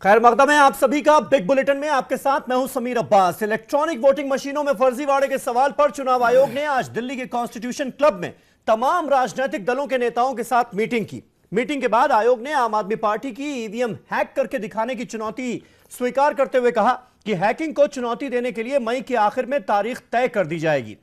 खैर मकदम है आप सभी का बिग बुलेटिन में आपके साथ मैं हूं समीर अब्बास। इलेक्ट्रॉनिक वोटिंग मशीनों में फर्जीवाड़े के सवाल पर चुनाव आयोग ने आज दिल्ली के कॉन्स्टिट्यूशन क्लब में तमाम राजनीतिक दलों के नेताओं के साथ मीटिंग की। मीटिंग के बाद आयोग ने आम आदमी पार्टी की ईवीएम हैक करके दिखाने की चुनौती स्वीकार करते हुए कहा कि हैकिंग को चुनौती देने के लिए मई के आखिर में तारीख तय कर दी जाएगी।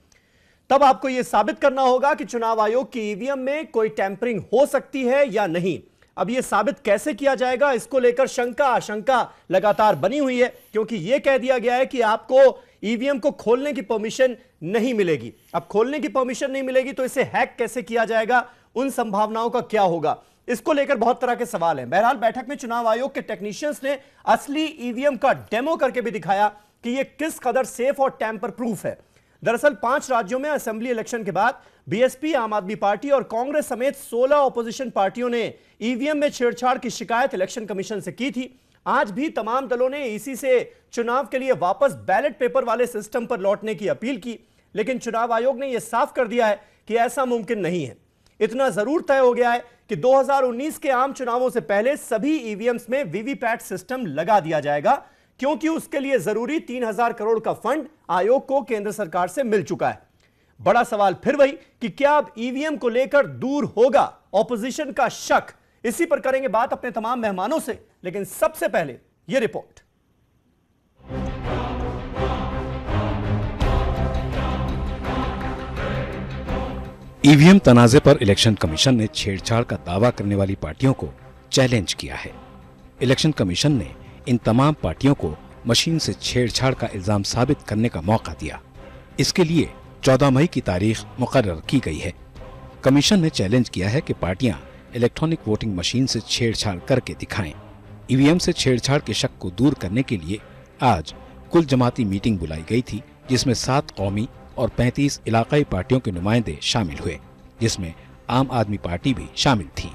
तब आपको यह साबित करना होगा कि चुनाव आयोग की ईवीएम में कोई टैंपरिंग हो सकती है या नहीं। अब यह साबित कैसे किया जाएगा, इसको लेकर शंका आशंका लगातार बनी हुई है, क्योंकि यह कह दिया गया है कि आपको ईवीएम को खोलने की परमिशन नहीं मिलेगी। अब खोलने की परमिशन नहीं मिलेगी तो इसे हैक कैसे किया जाएगा, उन संभावनाओं का क्या होगा, इसको लेकर बहुत तरह के सवाल हैं। बहरहाल बैठक में चुनाव आयोग के टेक्नीशियंस ने असली ईवीएम का डेमो करके भी दिखाया कि यह किस कदर सेफ और टैंपर प्रूफ है। दरअसल 5 राज्यों में असेंबली इलेक्शन के बाद बीएसपी, आम आदमी पार्टी और कांग्रेस समेत 16 ऑपोजिशन पार्टियों ने ईवीएम में छेड़छाड़ की शिकायत इलेक्शन कमीशन से की थी। आज भी तमाम दलों ने ईसी से चुनाव के लिए वापस बैलेट पेपर वाले सिस्टम पर लौटने की अपील की, लेकिन चुनाव आयोग ने यह साफ कर दिया है कि ऐसा मुमकिन नहीं है। इतना जरूर तय हो गया है कि 2019 के आम चुनावों से पहले सभी ईवीएम्स में वीवीपैट सिस्टम लगा दिया जाएगा, क्योंकि उसके लिए जरूरी 3000 करोड़ का फंड आयोग को केंद्र सरकार से मिल चुका है। बड़ा सवाल फिर वही कि क्या अब ईवीएम को लेकर दूर होगा ऑपोजिशन का शक। इसी पर करेंगे बात अपने तमाम मेहमानों से, लेकिन सबसे पहले यह रिपोर्ट। ईवीएम तनाजे पर इलेक्शन कमीशन ने छेड़छाड़ का दावा करने वाली पार्टियों को चैलेंज किया है। इलेक्शन कमीशन ने इन तमाम पार्टियों को मशीन से छेड़छाड़ का इल्जाम साबित करने का मौका दिया। इसके लिए 14 मई की तारीख मुकर्रर की गई है। कमीशन ने चैलेंज किया है कि पार्टियां इलेक्ट्रॉनिक वोटिंग मशीन से छेड़छाड़ करके दिखाएं। ईवीएम से छेड़छाड़ के शक को दूर करने के लिए आज कुल जमाती मीटिंग बुलाई गई थी, जिसमें 7 कौमी और 35 इलाकाई पार्टियों के नुमाइंदे शामिल हुए, जिसमें आम आदमी पार्टी भी शामिल थी।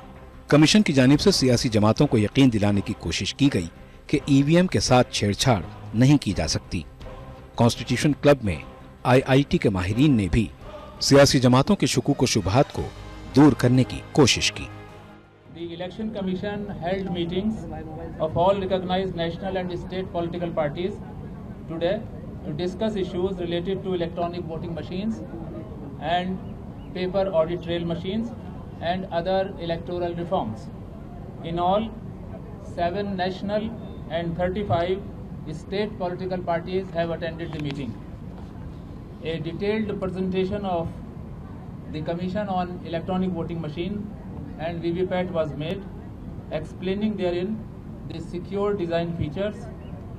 कमीशन की जानिब से सियासी जमातों को यकीन दिलाने की कोशिश की गई कि ईवीएम के साथ छेड़छाड़ नहीं की जा सकती। कॉन्स्टिट्यूशन क्लब में आईआईटी के माहिरीन ने भी सियासी जमातों के शुकूक व शुबहात को दूर करने की कोशिश की। The Election Commission held meetings of all recognized national and state political parties today to discuss issues related to electronic voting machines and paper audit trail machines and other electoral reforms. In all, 7 national and 35 state political parties have attended the meeting. A detailed presentation of the Commission on Electronic Voting Machine and VVPAT was made, explaining therein the secure design features,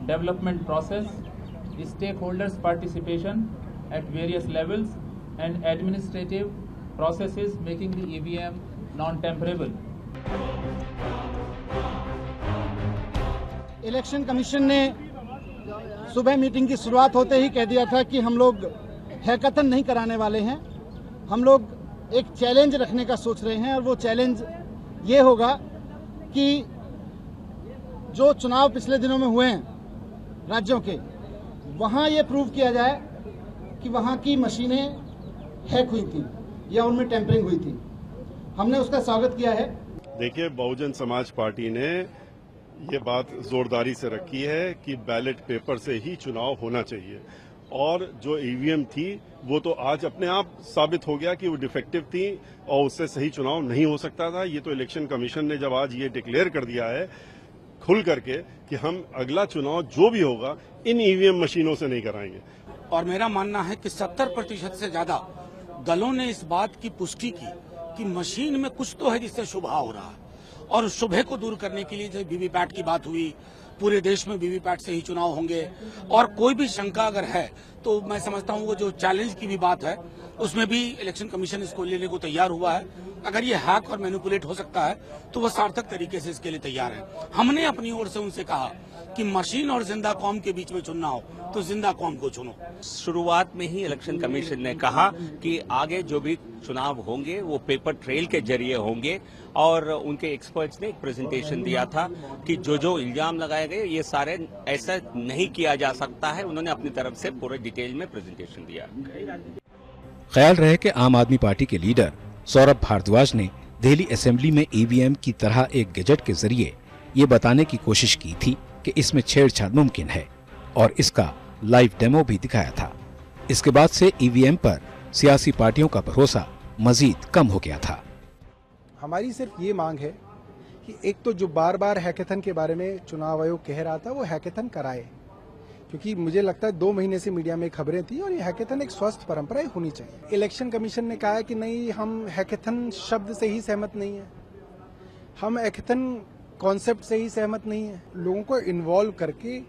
development process, stakeholders' participation at various levels, and administrative processes making the EVM non-tamperable. Election commission ने सुबह meeting की शुरुआत होते ही कह दिया था कि हम लोग हैकाथन नहीं कराने वाले हैं, हम लोग एक चैलेंज रखने का सोच रहे हैं। और वो चैलेंज ये होगा कि जो चुनाव पिछले दिनों में हुए हैं राज्यों के, वहाँ ये प्रूव किया जाए कि वहाँ की मशीनें हैक हुई थी या उनमें टेम्परिंग हुई थी। हमने उसका स्वागत किया है। देखिए, बहुजन समाज पार्टी ने ये बात जोरदारी से रखी है कि बैलेट पेपर से ही चुनाव होना चाहिए, और जो ईवीएम थी वो तो आज अपने आप साबित हो गया कि वो डिफेक्टिव थी और उससे सही चुनाव नहीं हो सकता था। ये तो इलेक्शन कमीशन ने जब आज ये डिक्लेयर कर दिया है खुल करके कि हम अगला चुनाव जो भी होगा इन ईवीएम मशीनों से नहीं कराएंगे। और मेरा मानना है कि 70% से ज्यादा दलों ने इस बात की पुष्टि की कि मशीन में कुछ तो है जिससे शुभ हो रहा है, और उस शुभे को दूर करने के लिए जब वीवीपैट की बात हुई, पूरे देश में वीवीपैट से ही चुनाव होंगे, और कोई भी शंका अगर है तो मैं समझता हूँ वो जो चैलेंज की भी बात है उसमें भी इलेक्शन कमीशन इसको लेने को तैयार हुआ है। अगर ये हैक और मैनिपुलेट हो सकता है तो वो सार्थक तरीके से इसके लिए तैयार है। हमने अपनी ओर से उनसे कहा कि मशीन और जिंदा कौम के बीच में चुनना हो तो जिंदा कौम को चुनो। शुरुआत में ही इलेक्शन कमीशन ने कहा कि आगे जो भी चुनाव होंगे वो पेपर ट्रेल के जरिए होंगे, और उनके एक्सपर्ट्स ने एक प्रेजेंटेशन दिया था कि जो इल्जाम लगाए गए ये सारे ऐसा नहीं किया जा सकता है। उन्होंने अपनी तरफ से पूरे डिटेल में प्रेजेंटेशन दिया। ख्याल रहे कि आम आदमी पार्टी के लीडर सौरभ भारद्वाज ने दिल्ली असेंबली में ईवीएम की तरह एक गैजेट के जरिए ये बताने की कोशिश की थी कि इसमें छेड़छाड़ मुमकिन है और इसका लाइव डेमो भी दिखाया था। इसके बाद से ईवीएम पर सियासी पार्टियों का भरोसा मजीद कम हो गया था। हमारी सिर्फ ये मांग है कि एक तो जो बार बार हैकेथन के बारे में चुनाव आयोग कह रहा था वो हैकेथन कराए, क्योंकि मुझे लगता है 2 महीने से मीडिया में खबरें थी और ये हैकेथन एक स्वस्थ परंपरा होनी चाहिए। इलेक्शन कमीशन ने कहा है कि नहीं, हम हैकेथन शब्द से ही सहमत नहीं है, हम हैकेथन कॉन्सेप्ट से ही सहमत नहीं है। लोगों को इन्वॉल्व करके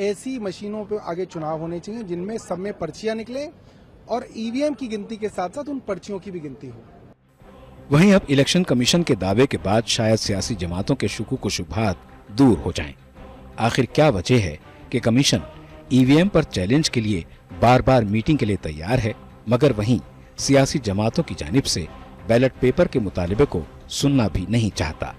ऐसी मशीनों पे आगे चुनाव होने चाहिए जिनमें सब में पर्चियां निकले और ईवीएम की गिनती के साथ साथ उन पर्चियों की भी गिनती हो। वहीं अब इलेक्शन कमीशन के दावे के बाद शायद सियासी जमातों के शुकूक व शुबहात दूर हो जाएं। आखिर क्या वजह है कि कमीशन ईवीएम पर चैलेंज के लिए बार बार मीटिंग के लिए तैयार है, मगर वहीं सियासी जमातों की जानिब से बैलेट पेपर के मुतालिबे को सुनना भी नहीं चाहता।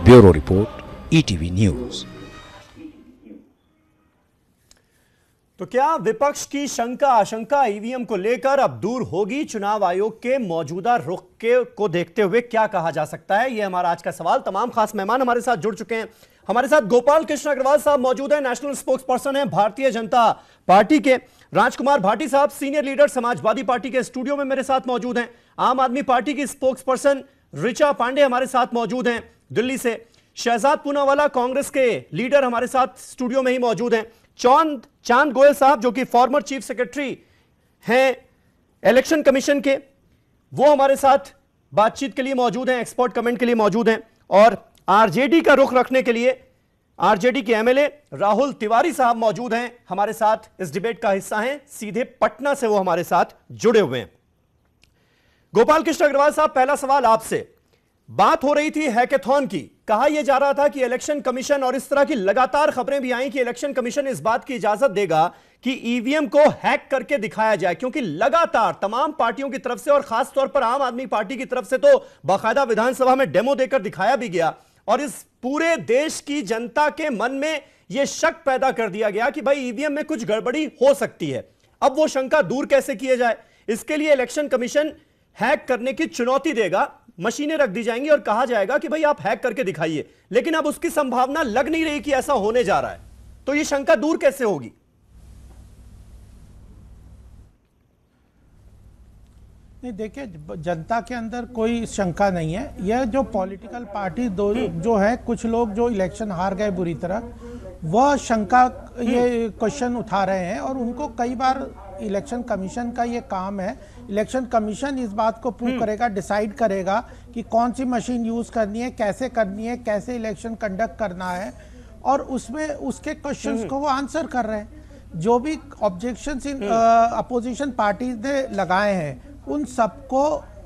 Bureau report, ETV news. तो क्या विपक्ष की शंका आशंका ईवीएम को लेकर अब दूर होगी? चुनाव आयोग के मौजूदा रुख को देखते हुए क्या कहा जा सकता है, यह हमारा आज का सवाल। तमाम खास मेहमान हमारे साथ जुड़ चुके हैं। हमारे साथ गोपाल कृष्ण अग्रवाल साहब मौजूद हैं, नेशनल स्पोक्स पर्सन हैं भारतीय जनता पार्टी के। राजकुमार भाटी साहब सीनियर लीडर समाजवादी पार्टी के स्टूडियो में मेरे साथ मौजूद हैं। आम आदमी पार्टी की स्पोक्स पर्सन ऋचा पांडे हमारे साथ मौजूद हैं दिल्ली से। शहजाद पूनावाला कांग्रेस के लीडर हमारे साथ स्टूडियो में ही मौजूद हैं। चांद गोयल साहब जो कि फॉर्मर चीफ सेक्रेटरी हैं इलेक्शन कमीशन के, वो हमारे साथ बातचीत के लिए मौजूद हैं, एक्सपर्ट कमेंट के लिए मौजूद हैं। और आरजेडी का रुख रखने के लिए आरजेडी के एमएलए राहुल तिवारी साहब मौजूद हैं, हमारे साथ इस डिबेट का हिस्सा हैं, सीधे पटना से वो हमारे साथ जुड़े हुए हैं। गोपाल कृष्ण अग्रवाल साहब, पहला सवाल आपसे। बात हो रही थी हैकेथॉन की, कहा यह जा रहा था कि इलेक्शन कमीशन, और इस तरह की लगातार खबरें भी आई कि इलेक्शन कमीशन इस बात की इजाजत देगा कि ईवीएम को हैक करके दिखाया जाए, क्योंकि लगातार तमाम पार्टियों की तरफ से और खासतौर पर आम आदमी पार्टी की तरफ से तो बाकायदा विधानसभा में डेमो देकर दिखाया भी गया और इस पूरे देश की जनता के मन में यह शक पैदा कर दिया गया कि भाई ईवीएम में कुछ गड़बड़ी हो सकती है। अब वो शंका दूर कैसे किए जाए, इसके लिए इलेक्शन कमीशन हैक करने की चुनौती देगा, मशीनें रख दी जाएंगी और कहा जाएगा कि भाई आप हैक करके दिखाइए। लेकिन अब उसकी संभावना लग नहीं रही कि ऐसा होने जा रहा है, तो यह शंका दूर कैसे होगी? नहीं, देखिए, जनता के अंदर कोई शंका नहीं है। यह जो पॉलिटिकल पार्टी जो है, कुछ लोग जो इलेक्शन हार गए बुरी तरह, वह शंका ये क्वेश्चन उठा रहे हैं और उनको कई बार इलेक्शन कमीशन का ये काम है। इलेक्शन कमीशन इस बात को प्रूव करेगा, डिसाइड करेगा कि कौन सी मशीन यूज करनी है, कैसे इलेक्शन कंडक्ट करना है, और उसमें उसके क्वेश्चंस को वो आंसर कर रहे हैं। जो भी ऑब्जेक्शंस इन अपोजिशन पार्टीज ने लगाए हैं, उन सबको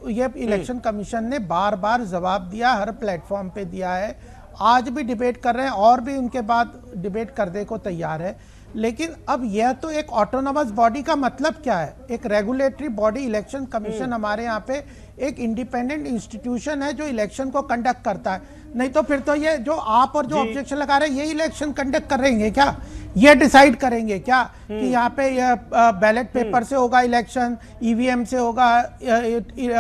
ये इलेक्शन कमीशन ने बार बार जवाब दिया, हर प्लेटफॉर्म पे दिया है। आज भी डिबेट कर रहे हैं और भी उनके बाद डिबेट करने को तैयार है। लेकिन अब यह तो एक ऑटोनोमस बॉडी का मतलब क्या है? एक रेगुलेटरी बॉडी इलेक्शन कमीशन हमारे यहाँ पे एक इंडिपेंडेंट इंस्टीट्यूशन है जो इलेक्शन को कंडक्ट करता है। नहीं तो फिर तो ये जो आप और जो ऑब्जेक्शन लगा रहे हैं, ये इलेक्शन कंडक्ट करेंगे क्या? ये डिसाइड करेंगे क्या कि यहाँ पे यह बैलेट पेपर से होगा इलेक्शन, ईवीएम से होगा,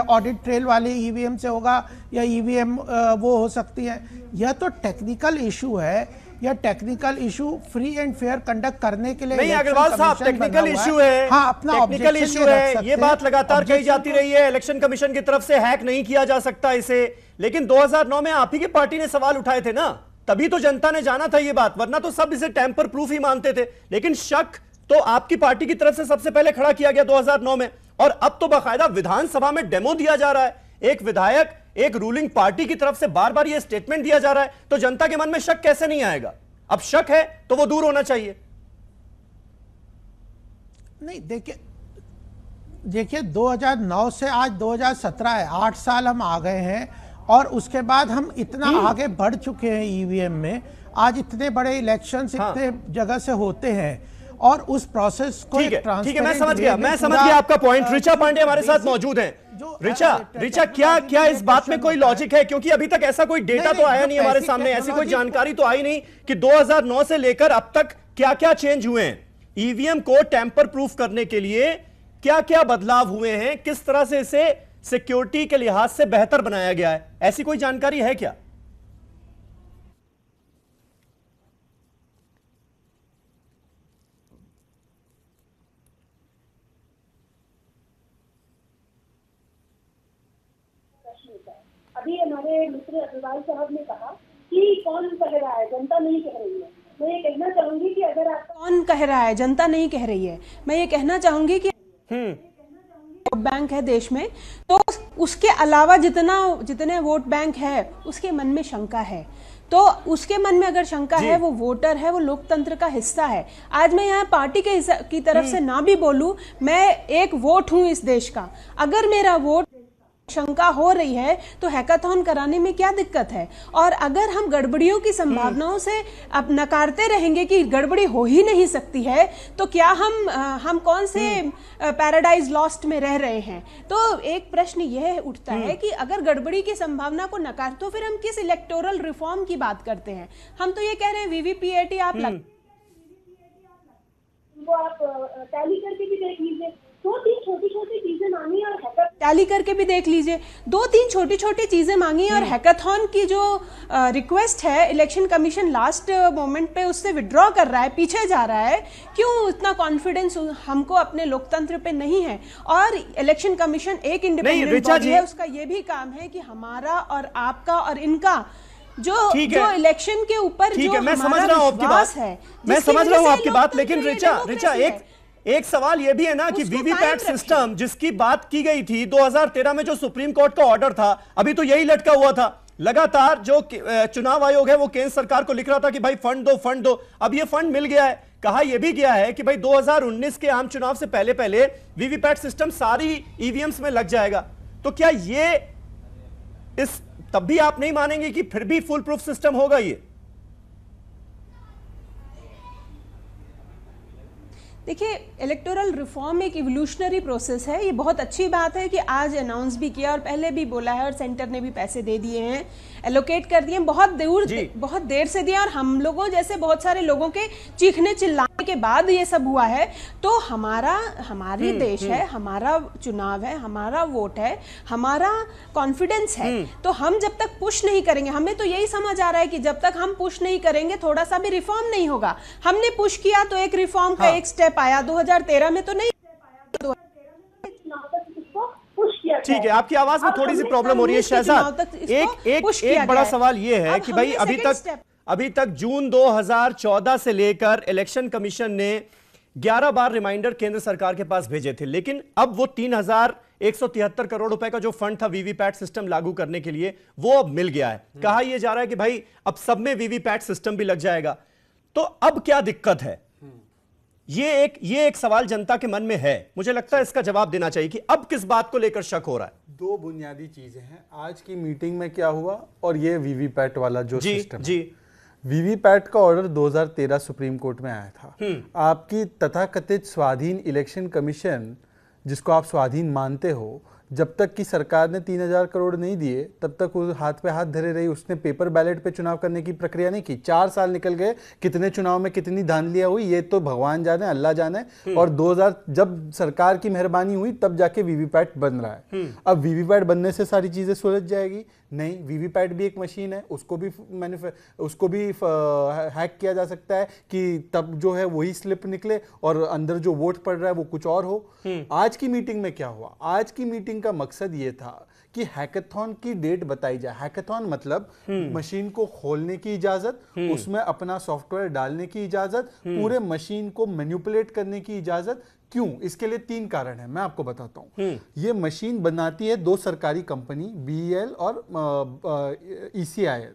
ऑडिट ट्रेल वाले ईवीएम से होगा, या ईवीएम वो हो सकती है? यह तो टेक्निकल इशू है। यह technical issue free and fair conduct करने के लिए नहीं, अग्रवाल साहब, टेक्निकल इशू है। हाँ, अपना टेक्निकल इशू है, ये बात लगातार कही जाती रही है। इलेक्शन कमीशन की तरफ से हैक नहीं किया जा सकता इसे, लेकिन 2009 में आप ही की पार्टी ने सवाल उठाए थे ना, तभी तो जनता ने जाना था ये बात, वरना तो सब इसे टेम्पर प्रूफ ही मानते थे। लेकिन शक तो आपकी पार्टी की तरफ से सबसे पहले खड़ा किया गया 2009 में, और अब तो बाकायदा विधानसभा में डेमो दिया जा रहा है। एक विधायक, एक रूलिंग पार्टी की तरफ से बार बार यह स्टेटमेंट दिया जा रहा है, तो जनता के मन में शक कैसे नहीं आएगा? अब शक है तो वो दूर होना चाहिए। नहीं, देखिए 2009 से आज 2017 है, 8 साल हम आ गए हैं, और उसके बाद हम इतना आगे बढ़ चुके हैं ईवीएम में। आज इतने बड़े इलेक्शंस इतने जगह से होते हैं, और उस प्रोसेस को ठीक है, मैं समझ गया आपका पॉइंट। ऋचा पांडे हमारे साथ मौजूद हैं। ऋचा, क्या इस बात में कोई लॉजिक है? क्योंकि अभी तक ऐसा कोई डेटा तो आया नहीं हमारे सामने, ऐसी कोई जानकारी तो आई नहीं कि 2009 से लेकर अब तक क्या क्या चेंज हुए हैं, ईवीएम को टेम्पर प्रूफ करने के लिए क्या क्या बदलाव हुए हैं, किस तरह से इसे सिक्योरिटी के लिहाज से बेहतर बनाया गया है। ऐसी कोई जानकारी है क्या? अभी हमारे मित्र अग्रवाल साहब ने कहा कि कौन कह रहा है, जनता नहीं कह रही है। मैं ये कहना चाहूंगी कि अगर आप कौन कह रहा है, जनता नहीं कह रही है, मैं ये कहना चाहूंगी कि वोट बैंक है देश में, तो उसके अलावा जितने वोट बैंक है उसके मन में शंका है। तो उसके मन में अगर शंका है, वो वोटर है, वो लोकतंत्र का हिस्सा है। आज मैं यहाँ पार्टी की तरफ से ना भी बोलूं, मैं एक वोट हूं इस देश का। अगर मेरा वोट शंका हो रही है तो हैकाथॉन कराने में क्या दिक्कत है? और अगर हम गड़बड़ियों की संभावनाओं से अब नकारते रहेंगे कि गड़बड़ी हो ही नहीं सकती है, तो क्या हम कौन से पैराडाइज लॉस्ट में रह रहे हैं? तो एक प्रश्न यह उठता है कि अगर गड़बड़ी की संभावना को नकार, तो फिर हम किस इलेक्टोरल रिफॉर्म की बात करते हैं? हम तो ये कह रहे हैं वीवीपीएटी आप टैली करके भी देख लीजिए, 2-3 छोटी-छोटी चीजें मांगी और टैली करके भी देख लीजिए, 2-3 छोटी-छोटी चीजें मांगी और हैकाथॉन की जो रिक्वेस्ट है, इलेक्शन कमीशन लास्ट मोमेंट पे उससे विड्रॉ कर रहा है, पीछे जा रहा है। क्यों इतना कॉन्फिडेंस हमको अपने लोकतंत्र पे नहीं है? और इलेक्शन कमीशन एक इंडिपेंडेंट बॉडी है, उसका ये भी काम है कि हमारा और आपका और इनका जो इलेक्शन के ऊपर जो हमारा विश्वास है, मैं समझ रहा हूँ आपकी बात, लेकिन रिचा एक सवाल यह भी है ना कि वीवीपैट सिस्टम जिसकी बात की गई थी 2013 में, जो सुप्रीम कोर्ट का ऑर्डर था, अभी तो यही लटका हुआ था। लगातार जो चुनाव आयोग है वो केंद्र सरकार को लिख रहा था कि भाई फंड दो। अब ये फंड मिल गया है। कहा यह भी गया है कि भाई 2019 के आम चुनाव से पहले वीवीपैट सिस्टम सारी ईवीएम्स में लग जाएगा। तो क्या ये तब भी आप नहीं मानेंगे कि फिर भी फुल प्रूफ सिस्टम होगा? ये देखिए, इलेक्टोरल रिफॉर्म एक इवोल्यूशनरी प्रोसेस है। ये बहुत अच्छी बात है कि आज अनाउंस भी किया और पहले भी बोला है, और सेंटर ने भी पैसे दे दिए हैं, एलोकेट कर दिए, बहुत देर से दिया, और हम लोगों जैसे बहुत सारे लोगों के चीखने चिल्लाने के बाद ये सब हुआ है। तो हमारे देश है, हमारा चुनाव है, हमारा वोट है, हमारा कॉन्फिडेंस है। तो हम जब तक पुश नहीं करेंगे, हमें तो यही समझ आ रहा है कि जब तक हम पुश नहीं करेंगे थोड़ा सा भी रिफॉर्म नहीं होगा। हमने पुश किया तो एक रिफॉर्म का एक स्टेप आया, 2013 में तो नहीं। ठीक है, आपकी आवाज में थोड़ी सी प्रॉब्लम हो रही है शहजाद। एक बड़ा सवाल यह है कि भाई अभी तक जून 2014 से लेकर इलेक्शन कमीशन ने 11 बार रिमाइंडर केंद्र सरकार के पास भेजे थे, लेकिन अब वो 3173 करोड़ रुपए का जो फंड था वीवीपैट सिस्टम लागू करने के लिए, वो अब मिल गया है। कहा यह जा रहा है कि भाई अब सब में वीवीपैट सिस्टम भी लग जाएगा। तो अब क्या दिक्कत है? ये एक सवाल जनता के मन में है। मुझे लगता है इसका जवाब देना चाहिए कि अब किस बात को लेकर शक हो रहा है। दो बुनियादी चीजें हैं, आज की मीटिंग में क्या हुआ और ये वीवीपैट वाला जो सिस्टम है। वीवीपैट का ऑर्डर 2013 सुप्रीम कोर्ट में आया था। आपकी तथाकथित स्वाधीन इलेक्शन कमीशन, जिसको आप स्वाधीन मानते हो, जब तक कि सरकार ने 3000 करोड़ नहीं दिए तब तक वो हाथ पे हाथ धरे रही। उसने पेपर बैलेट पे चुनाव करने की प्रक्रिया नहीं की। 4 साल निकल गए, कितने चुनाव में कितनी धांधलियां हुई ये तो भगवान जाने, अल्लाह जाने। और 2000 जब सरकार की मेहरबानी हुई तब जाके वीवीपैट बन रहा है। अब वीवीपैट बनने से सारी चीजें सुलझ जाएगी? नहीं, वीवीपैट भी एक मशीन है, उसको भी हैक किया जा सकता है कि तब जो है वही स्लिप निकले और अंदर जो वोट पड़ रहा है वो कुछ और हो। आज की मीटिंग में क्या हुआ? आज की मीटिंग का मकसद ये था कि हैकाथॉन की डेट बताई जाए। हैकाथॉन मतलब मशीन को खोलने की इजाजत, उसमें अपना सॉफ्टवेयर डालने की इजाजत, पूरे मशीन को मैनिपुलेट करने की इजाजत। क्यों? इसके लिए 3 कारण है, मैं आपको बताता हूं। ये मशीन बनाती है 2 सरकारी कंपनी, BEL और ECIL।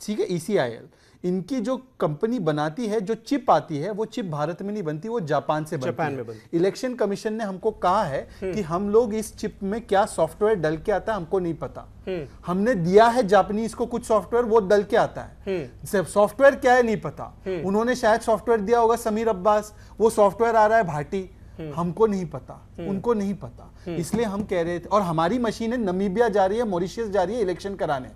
ठीक है, ECIL इनकी जो कंपनी बनाती है, जो चिप आती है, वो चिप भारत में नहीं बनती, वो जापान से बनती है। इलेक्शन कमीशन ने हमको कहा है कि हम लोग इस चिप में क्या सॉफ्टवेयर डल के आता है हमको नहीं पता। हमने दिया है जापानीज को कुछ सॉफ्टवेयर, वो डल के आता है। सॉफ्टवेयर क्या है नहीं पता। उन्होंने शायद सॉफ्टवेयर दिया होगा समीर अब्बास, वो सॉफ्टवेयर आ रहा है भाटी। हमको नहीं पता, उनको नहीं पता, इसलिए हम कह रहे थे। और हमारी मशीनें नमीबिया जा रही है, मॉरिशस जा रही है इलेक्शन कराने,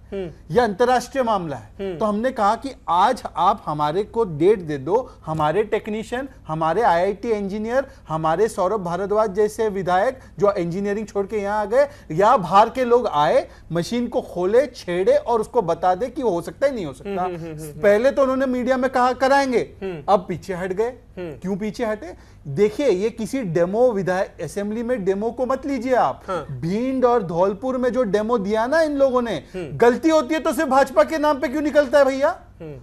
यह अंतरराष्ट्रीय मामला है। तो हमने कहा कि आज आप हमारे को डेट दे दो, हमारे टेक्नीशियन, हमारे IIT इंजीनियर, हमारे सौरभ भारद्वाज जैसे विधायक जो इंजीनियरिंग छोड़ के यहाँ आ गए, या बाहर के लोग आए, मशीन को खोले, छेड़े और उसको बता दे कि वो हो सकता है नहीं हो सकता। पहले तो उन्होंने मीडिया में कहा कराएंगे, अब पीछे हट गए। क्यों पीछे हटे? देखिए, ये किसी डेमो विधायक असेंबली में डेमो को मत लीजिए आप। भिंड और धौलपुर में जो डेमो दिया ना इन लोगों ने, गलती होती है तो सिर्फ भाजपा के नाम पे क्यों निकलता है भैया?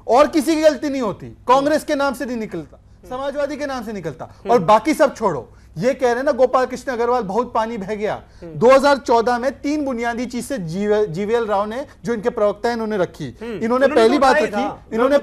और किसी की गलती नहीं होती, कांग्रेस के नाम से नहीं निकलता, समाजवादी के नाम से निकलता, और बाकी सब छोड़ो। ये कह रहे हैं ना गोपाल कृष्ण अग्रवाल बहुत पानी बह गया। 2014 में 3 बुनियादी चीज से जीवीएल राव ने, जो इनके प्रवक्ता हैं, इन्होंने रखी। इन्होंने पहली बात रखी, इन्होंने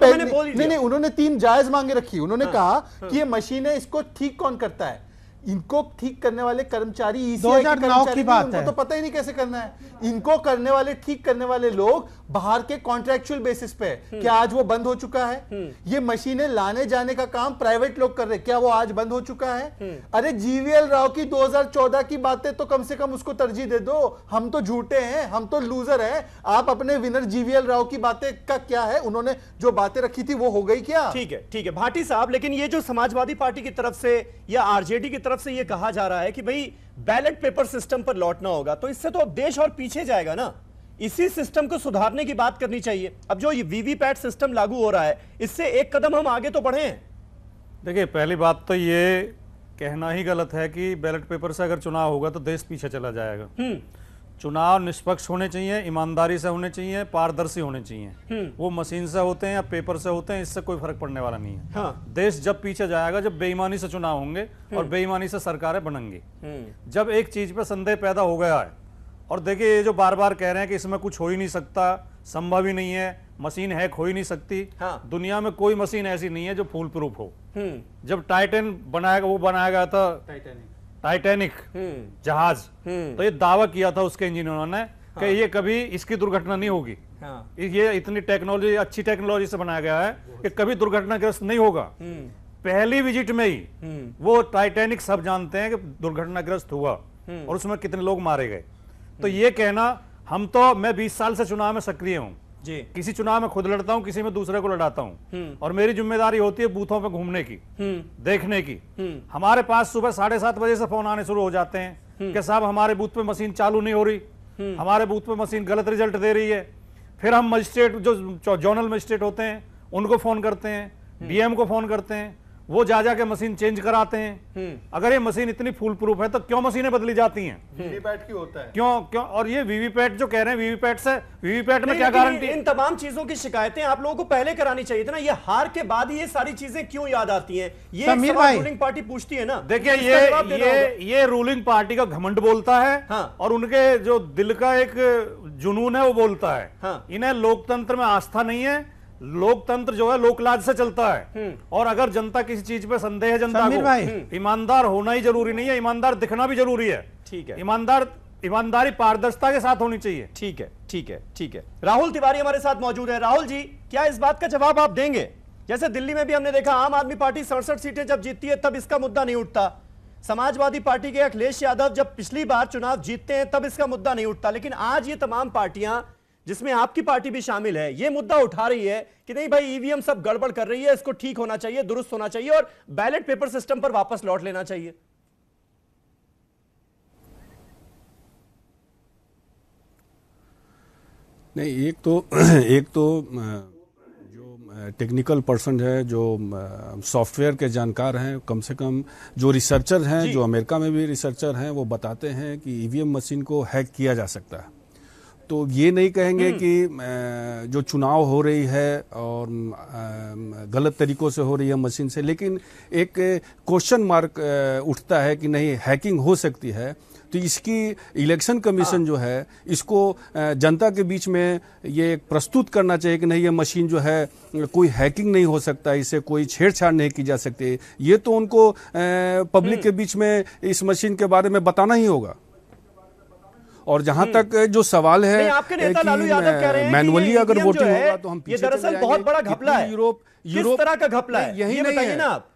नहीं, उन्होंने 3 जायज मांगे रखी। उन्होंने कहा कि ये मशीन है, इसको ठीक कौन करता है? इनको ठीक करने वाले कर्मचारी, 2009 की बात है, तो पता ही नहीं कैसे करना है। इनको करने वाले, ठीक करने वाले लोग बाहर के कॉन्ट्रैक्चुअल बेसिस पे। क्या आज वो बंद हो चुका है? ये मशीनें लाने जाने का काम प्राइवेट लोग कर रहे, क्या वो आज बंद हो चुका है? अरे जीवीएल राव की 2014 की बातें तो कम से कम उसको तरजीह दे दो। हम तो झूठे हैं, हम तो लूजर हैं। आप अपने विनर जीवीएल राव की बातें का क्या है? उन्होंने जो बातें रखी थी वो हो गई क्या? ठीक है भाटी साहब, लेकिन ये जो समाजवादी पार्टी की तरफ से या आरजेडी की तरफ से ये कहा जा रहा है कि भाई बैलेट पेपर सिस्टम पर लौटना होगा, तो इससे तो अब देश और पीछे जाएगा ना। इसी सिस्टम को सुधारने की बात करनी चाहिए। अब जो ये वीवीपैट सिस्टम लागू हो रहा है, इससे एक कदम हम आगे तो बढ़े हैं। देखिए, पहली बात तो ये कहना ही गलत है कि बैलेट पेपर से अगर चुनाव होगा तो देश पीछे चला जाएगा। चुनाव निष्पक्ष होने चाहिए, ईमानदारी से होने चाहिए, पारदर्शी होने चाहिए। वो मशीन से होते हैं या पेपर से होते हैं, इससे कोई फर्क पड़ने वाला नहीं है। देश जब पीछे जाएगा जब बेईमानी से चुनाव होंगे और बेईमानी से सरकारें बनेंगी। जब एक चीज पे संदेह पैदा हो गया है, और देखिए ये जो बार बार कह रहे हैं कि इसमें कुछ हो ही नहीं सकता, संभव ही नहीं है, मशीन हैक हो ही नहीं सकती। दुनिया में कोई मशीन ऐसी नहीं है जो फुल प्रूफ हो। जब टाइटन बनाया गया था, टाइटैनिक जहाज, तो ये दावा किया था उसके इंजीनियरों ने कि ये कभी इसकी दुर्घटना नहीं होगी। ये इतनी टेक्नोलॉजी, अच्छी टेक्नोलॉजी से बनाया गया है कि कभी दुर्घटनाग्रस्त नहीं होगा। पहली विजिट में ही वो टाइटैनिक सब जानते हैं कि दुर्घटनाग्रस्त हुआ और उसमें कितने लोग मारे गए। तो ये कहना, मैं 20 साल से चुनाव में सक्रिय हूं जी। किसी चुनाव में खुद लड़ता हूं, किसी में दूसरे को लड़ाता हूं, और मेरी जिम्मेदारी होती है बूथों पे घूमने की, देखने की। हमारे पास सुबह 7:30 बजे से फोन आने शुरू हो जाते हैं कि साहब हमारे बूथ पे मशीन चालू नहीं हो रही, हमारे बूथ पे मशीन गलत रिजल्ट दे रही है। फिर हम मजिस्ट्रेट, जो जोनल मजिस्ट्रेट होते हैं, उनको फोन करते हैं, डीएम को फोन करते हैं, वो जा के मशीन चेंज कराते हैं। अगर ये मशीन इतनी फुल प्रूफ है तो क्यों मशीनें बदली जाती हैं? वीवीपैट क्यों होता है? क्यों? और ये वीवीपैट जो कह रहे हैं, वीवीपैट में क्या गारंटी? इन तमाम चीजों की शिकायतें आप लोगों को पहले करानी चाहिए थी ना। ये हार के बाद ही ये सारी चीजें क्यों याद आती हैं? ये रूलिंग पार्टी पूछती है ना। देखिए, ये रूलिंग पार्टी का घमंड बोलता है, और उनके जो दिल का एक जुनून है वो बोलता है। इन्हें लोकतंत्र में आस्था नहीं है। लोकतंत्र जो है लोकलाज से चलता है, और अगर जनता किसी चीज पे संदेह है, जनता को ईमानदार होना ही जरूरी नहीं है, ईमानदार दिखना भी जरूरी है। ठीक है, ईमानदारी पारदर्शिता के साथ होनी चाहिए। ठीक है। राहुल तिवारी हमारे साथ मौजूद है। राहुल जी, क्या इस बात का जवाब आप देंगे? जैसे दिल्ली में भी हमने देखा, आम आदमी पार्टी 67 सीटें जब जीतती है तब इसका मुद्दा नहीं उठता। समाजवादी पार्टी के अखिलेश यादव जब पिछली बार चुनाव जीतते हैं तब इसका मुद्दा नहीं उठता। लेकिन आज ये तमाम पार्टियां, जिसमें आपकी पार्टी भी शामिल है, ये मुद्दा उठा रही है कि नहीं भाई, ईवीएम सब गड़बड़ कर रही है, इसको ठीक होना चाहिए, दुरुस्त होना चाहिए और बैलेट पेपर सिस्टम पर वापस लौट लेना चाहिए। नहीं, एक तो जो टेक्निकल पर्सन है, जो सॉफ्टवेयर के जानकार हैं, कम से कम जो रिसर्चर हैं, जो अमेरिका में भी रिसर्चर हैं, वो बताते हैं कि ईवीएम मशीन को हैक किया जा सकता है। तो ये नहीं कहेंगे कि जो चुनाव हो रही है और गलत तरीकों से हो रही है मशीन से, लेकिन एक क्वेश्चन मार्क उठता है कि नहीं, हैकिंग हो सकती है। तो इसकी इलेक्शन कमीशन जो है, इसको जनता के बीच में ये प्रस्तुत करना चाहिए कि नहीं, ये मशीन जो है कोई हैकिंग नहीं हो सकता, इससे कोई छेड़छाड़ नहीं की जा सकती। ये तो उनको पब्लिक के बीच में इस मशीन के बारे में बताना ही होगा। और जहां तक जो सवाल है आपके नेता लालू यादव कह रहे हैं मैनुअली अगर वोटिंग होगा तो हम ये दरअसल बहुत बड़ा घपला है। यूरोप किस तरह का घपला है, यही बताइए ना आप।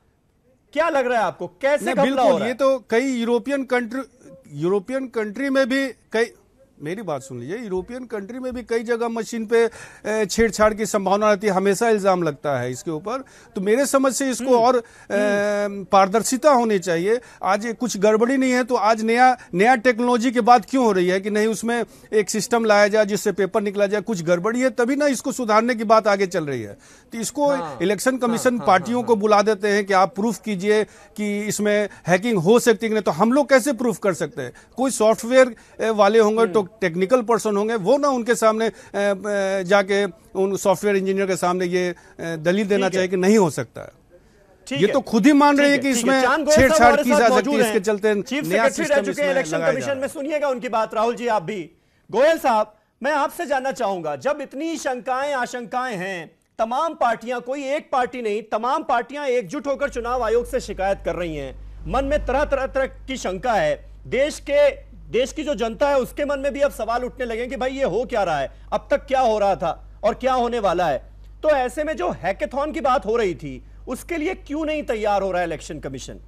क्या लग रहा है आपको, कैसे घपला हो बिल्कुल, रहा है? ये तो कई यूरोपियन कंट्री में भी कई, मेरी बात सुन लीजिए, यूरोपियन कंट्री में भी कई जगह मशीन पे छेड़छाड़ की संभावना रहती है, हमेशा इल्जाम लगता है इसके ऊपर। तो मेरे समझ से इसको और पारदर्शिता होनी चाहिए। आज कुछ गड़बड़ी नहीं है तो आज नया टेक्नोलॉजी की बात क्यों हो रही है कि नहीं उसमें एक सिस्टम लाया जाए जिससे पेपर निकला जाए? कुछ गड़बड़ी है तभी ना इसको सुधारने की बात आगे चल रही है। तो इसको इलेक्शन कमीशन पार्टियों को बुला देते हैं कि आप प्रूफ कीजिए कि इसमें हैकिंग हो सकती है कि नहीं, तो हम लोग कैसे प्रूफ कर सकते हैं? कोई सॉफ्टवेयर वाले होंगे तो टेक्निकल पर्सन होंगे, वो ना उनके सामने जाके उन सॉफ्टवेयर इंजीनियर के सामने ये दलील देना चाहिए कि नहीं हो सकता है। ये तो खुद ही मान रहे हैं कि इसमें छेड़छाड़ की जा सकती है, इसके चलते चीफ सेक्रेटरी रह चुके हैं इलेक्शन कमीशन में, सुनिएगा उनकी बात। राहुल जी आप भी, गोयल साहब मैं आपसे जानना चाहूंगा, जब इतनी शंकाएं आशंकाएं हैं, तमाम पार्टियां, कोई एक पार्टी नहीं, तमाम पार्टियां एकजुट होकर चुनाव आयोग से शिकायत कर रही हैं, मन में तरह की शंका है, देश की जो जनता है उसके मन में भी अब सवाल उठने लगे कि भाई ये हो क्या रहा है, अब तक क्या हो रहा था और क्या होने वाला है। तो ऐसे में जो हैकेथॉन की बात हो रही थी उसके लिए क्यों नहीं तैयार हो रहा है इलेक्शन कमीशन?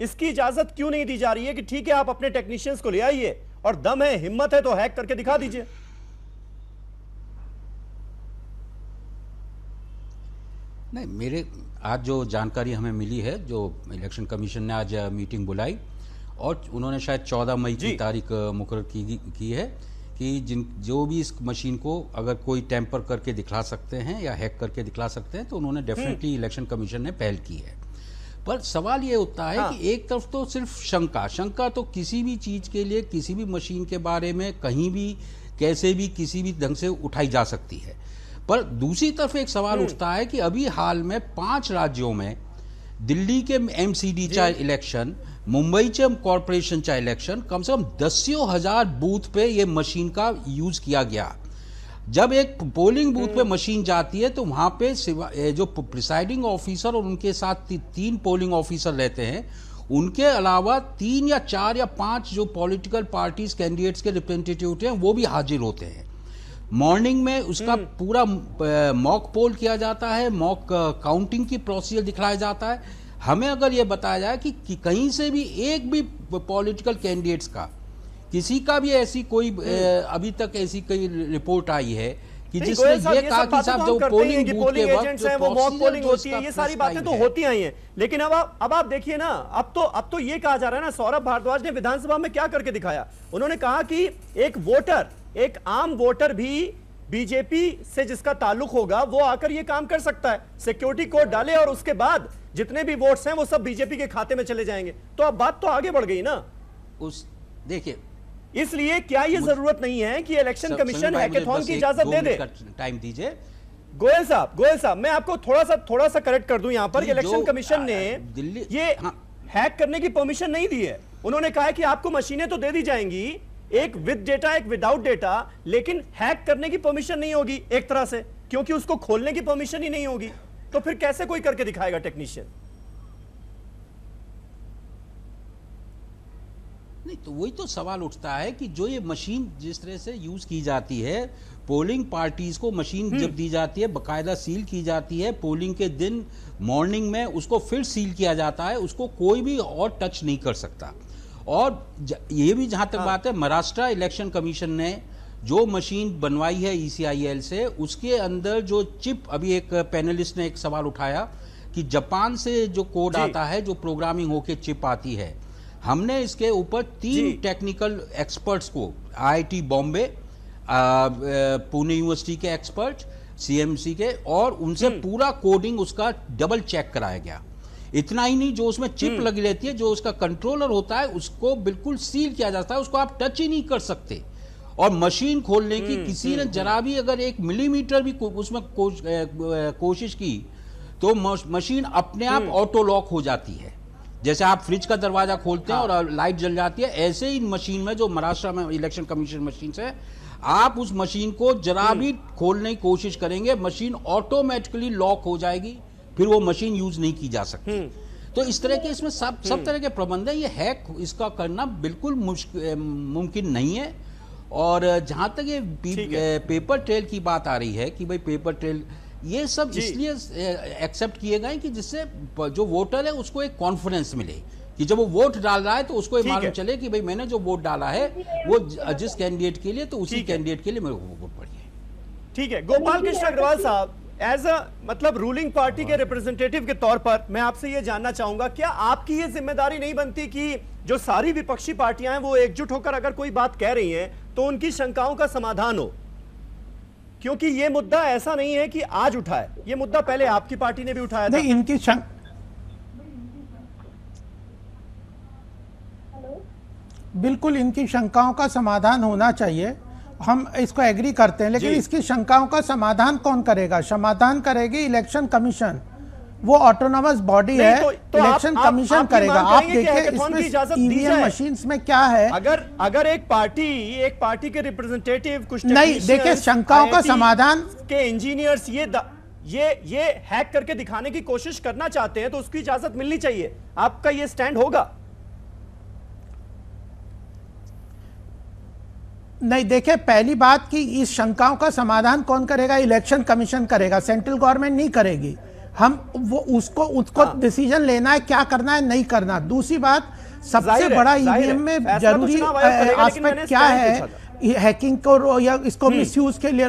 इसकी इजाजत क्यों नहीं दी जा रही है कि ठीक है आप अपने टेक्नीशियंस को ले आइए और दम है, हिम्मत है तो हैक करके दिखा दीजिए? नहीं, मेरे आज जो जानकारी हमें मिली है, जो इलेक्शन कमीशन ने आज मीटिंग बुलाई और उन्होंने शायद 14 मई की तारीख मुकर्रर की है कि जो भी इस मशीन को अगर कोई टेम्पर करके दिखला सकते हैं या हैक करके दिखला सकते हैं तो उन्होंने डेफिनेटली इलेक्शन कमीशन ने पहल की है। पर सवाल ये उठता है कि एक तरफ तो सिर्फ शंका तो किसी भी चीज के लिए, किसी भी मशीन के बारे में कहीं भी कैसे भी किसी भी ढंग से उठाई जा सकती है, पर दूसरी तरफ एक सवाल उठता है कि अभी हाल में 5 राज्यों में, दिल्ली के एमसीडी चाहे इलेक्शन, मुंबई के कॉरपोरेशन चाहे इलेक्शन, कम से कम 10,000 बूथ पे ये मशीन का यूज किया गया। जब एक पोलिंग बूथ पे मशीन जाती है तो वहां पे जो प्रिसाइडिंग ऑफिसर और उनके साथ 3 पोलिंग ऑफिसर रहते हैं, उनके अलावा 3 या 4 या 5 जो पॉलिटिकल पार्टीज कैंडिडेट्स के रिप्रेजेंटेटिव होते हैं वो भी हाजिर होते हैं। मॉर्निंग में उसका पूरा मॉक पोल किया जाता है, मॉक काउंटिंग की प्रोसीजर दिखलाया जाता है। हमें अगर ये बताया जाए कि कहीं से भी एक भी पॉलिटिकल कैंडिडेट्स का, किसी का भी ऐसी कोई अभी तक ऐसी कोई रिपोर्ट आई है कि जिसमें ये कहा कि साहब जो पोलिंग बूथ के वक्त वो मॉक पोलिंग होती है, ये सारी बातें तो होती आई हैं, लेकिन अब आप देखिए ना, अब तो ये कहा जा रहा है ना, सौरभ भारद्वाज ने विधानसभा में क्या करके दिखाया, उन्होंने कहा कि एक आम वोटर भी बीजेपी से जिसका ताल्लुक होगा वो आकर ये काम कर सकता है, सिक्योरिटी कोड डाले और उसके बाद जितने भी वोट्स हैं वो सब बीजेपी के खाते में चले जाएंगे। तो अब बात तो आगे बढ़ गई ना। देखिए, इसलिए क्या ये जरूरत नहीं है कि इलेक्शन कमीशन हैकेथॉन की इजाजत दे दे? टाइम दीजिए गोयल साहब, मैं आपको थोड़ा सा करेक्ट कर दूं यहां पर। इलेक्शन कमीशन ने ये हैक करने की परमिशन नहीं दी है। उन्होंने कहा है कि आपको मशीनें तो दे दी जाएंगी, एक विद डेटा एक विदाउट डेटा, लेकिन हैक करने की परमिशन नहीं होगी एक तरह से, क्योंकि उसको खोलने की परमिशन ही नहीं होगी। तो फिर कैसे कोई करके दिखाएगा टेक्नीशियन? नहीं, तो वही तो सवाल उठता है कि जो ये मशीन जिस तरह से यूज की जाती है, पोलिंग पार्टीज को मशीन जब दी जाती है बकायदा सील की जाती है, पोलिंग के दिन मॉर्निंग में उसको फिर सील किया जाता है, उसको कोई भी और टच नहीं कर सकता। और ये भी जहां तक बात है, महाराष्ट्र इलेक्शन कमीशन ने जो मशीन बनवाई है ECIL से, उसके अंदर जो चिप, अभी एक पैनलिस्ट ने एक सवाल उठाया कि जापान से जो कोड आता है, जो प्रोग्रामिंग होके चिप आती है, हमने इसके ऊपर 3 टेक्निकल एक्सपर्ट्स को, IIT बॉम्बे, पुणे यूनिवर्सिटी के एक्सपर्ट, CMC के, और उनसे पूरा कोडिंग उसका डबल चेक कराया गया। इतना ही नहीं, जो उसमें चिप लगी रहती है, जो उसका कंट्रोलर होता है, उसको बिल्कुल सील किया जाता है, उसको आप टच ही नहीं कर सकते। और मशीन खोलने की किसी ने जरा भी अगर 1 मिलीमीटर भी उसमें कोशिश की तो मशीन अपने आप ऑटो लॉक हो जाती है। जैसे आप फ्रिज का दरवाजा खोलते हैं और लाइट जल जाती है, ऐसे ही मशीन में, जो महाराष्ट्र में इलेक्शन कमीशन मशीन से, आप उस मशीन को जरा भी खोलने की कोशिश करेंगे, मशीन ऑटोमेटिकली लॉक हो जाएगी, फिर वो मशीन यूज नहीं की जा सकती। तो इस तरह के इसमें सब तरह के प्रबंध है। ये हैक इसका करना बिल्कुल मुमकिन नहीं है। और जहां तक ये पेपर ट्रेल की बात आ रही है कि भाई पेपर ट्रेल ये सब इसलिए एक्सेप्ट किए गए कि जिससे जो वोटर है उसको एक कॉन्फिडेंस मिले कि जब वो वोट डाल रहा है तो उसको ये मालूम चले कि भाई मैंने जो वोट डाला है वो जिस कैंडिडेट के लिए, तो उसी कैंडिडेट के लिए मेरे को वोट पड़ी है। ठीक है, गोपाल कृष्ण अग्रवाल साहब, एज अ मतलब रूलिंग पार्टी के रिप्रेजेंटेटिव के तौर पर मैं आपसे ये जानना चाहूंगा, क्या आपकी ये जिम्मेदारी नहीं बनती कि जो सारी विपक्षी पार्टियां हैं वो एकजुट होकर अगर कोई बात कह रही हैं तो उनकी शंकाओं का समाधान हो? क्योंकि ये मुद्दा ऐसा नहीं है कि आज उठा है, ये मुद्दा पहले आपकी पार्टी ने भी उठाया था। इनकी बिल्कुल इनकी शंकाओं का समाधान होना चाहिए, हम इसको एग्री करते हैं, लेकिन इसकी शंकाओं का समाधान कौन करेगा? समाधान करेगी इलेक्शन कमीशन, वो ऑटोनोमस बॉडी है, इलेक्शन कमीशन करेगा। आप देखिए इसमें ईवीएम मशीन्स में क्या है, अगर एक पार्टी के रिप्रेजेंटेटिव कुछ नहीं, देखिए शंकाओं का समाधान के इंजीनियर्स ये हैक करके दिखाने की कोशिश करना चाहते हैं तो उसकी इजाजत मिलनी चाहिए। आपका ये स्टैंड होगा? नहीं, देखिए पहली बात कि इस शंकाओं का समाधान कौन करेगा? इलेक्शन कमीशन करेगा, सेंट्रल गवर्नमेंट नहीं करेगी। हम वो उसको डिसीजन लेना है क्या करना है नहीं करना। दूसरी बात, सबसे बड़ा ईवीएम में जरूरी एस्पेक्ट क्या है, हैकिंग को या इसको मिसयूज के लिए।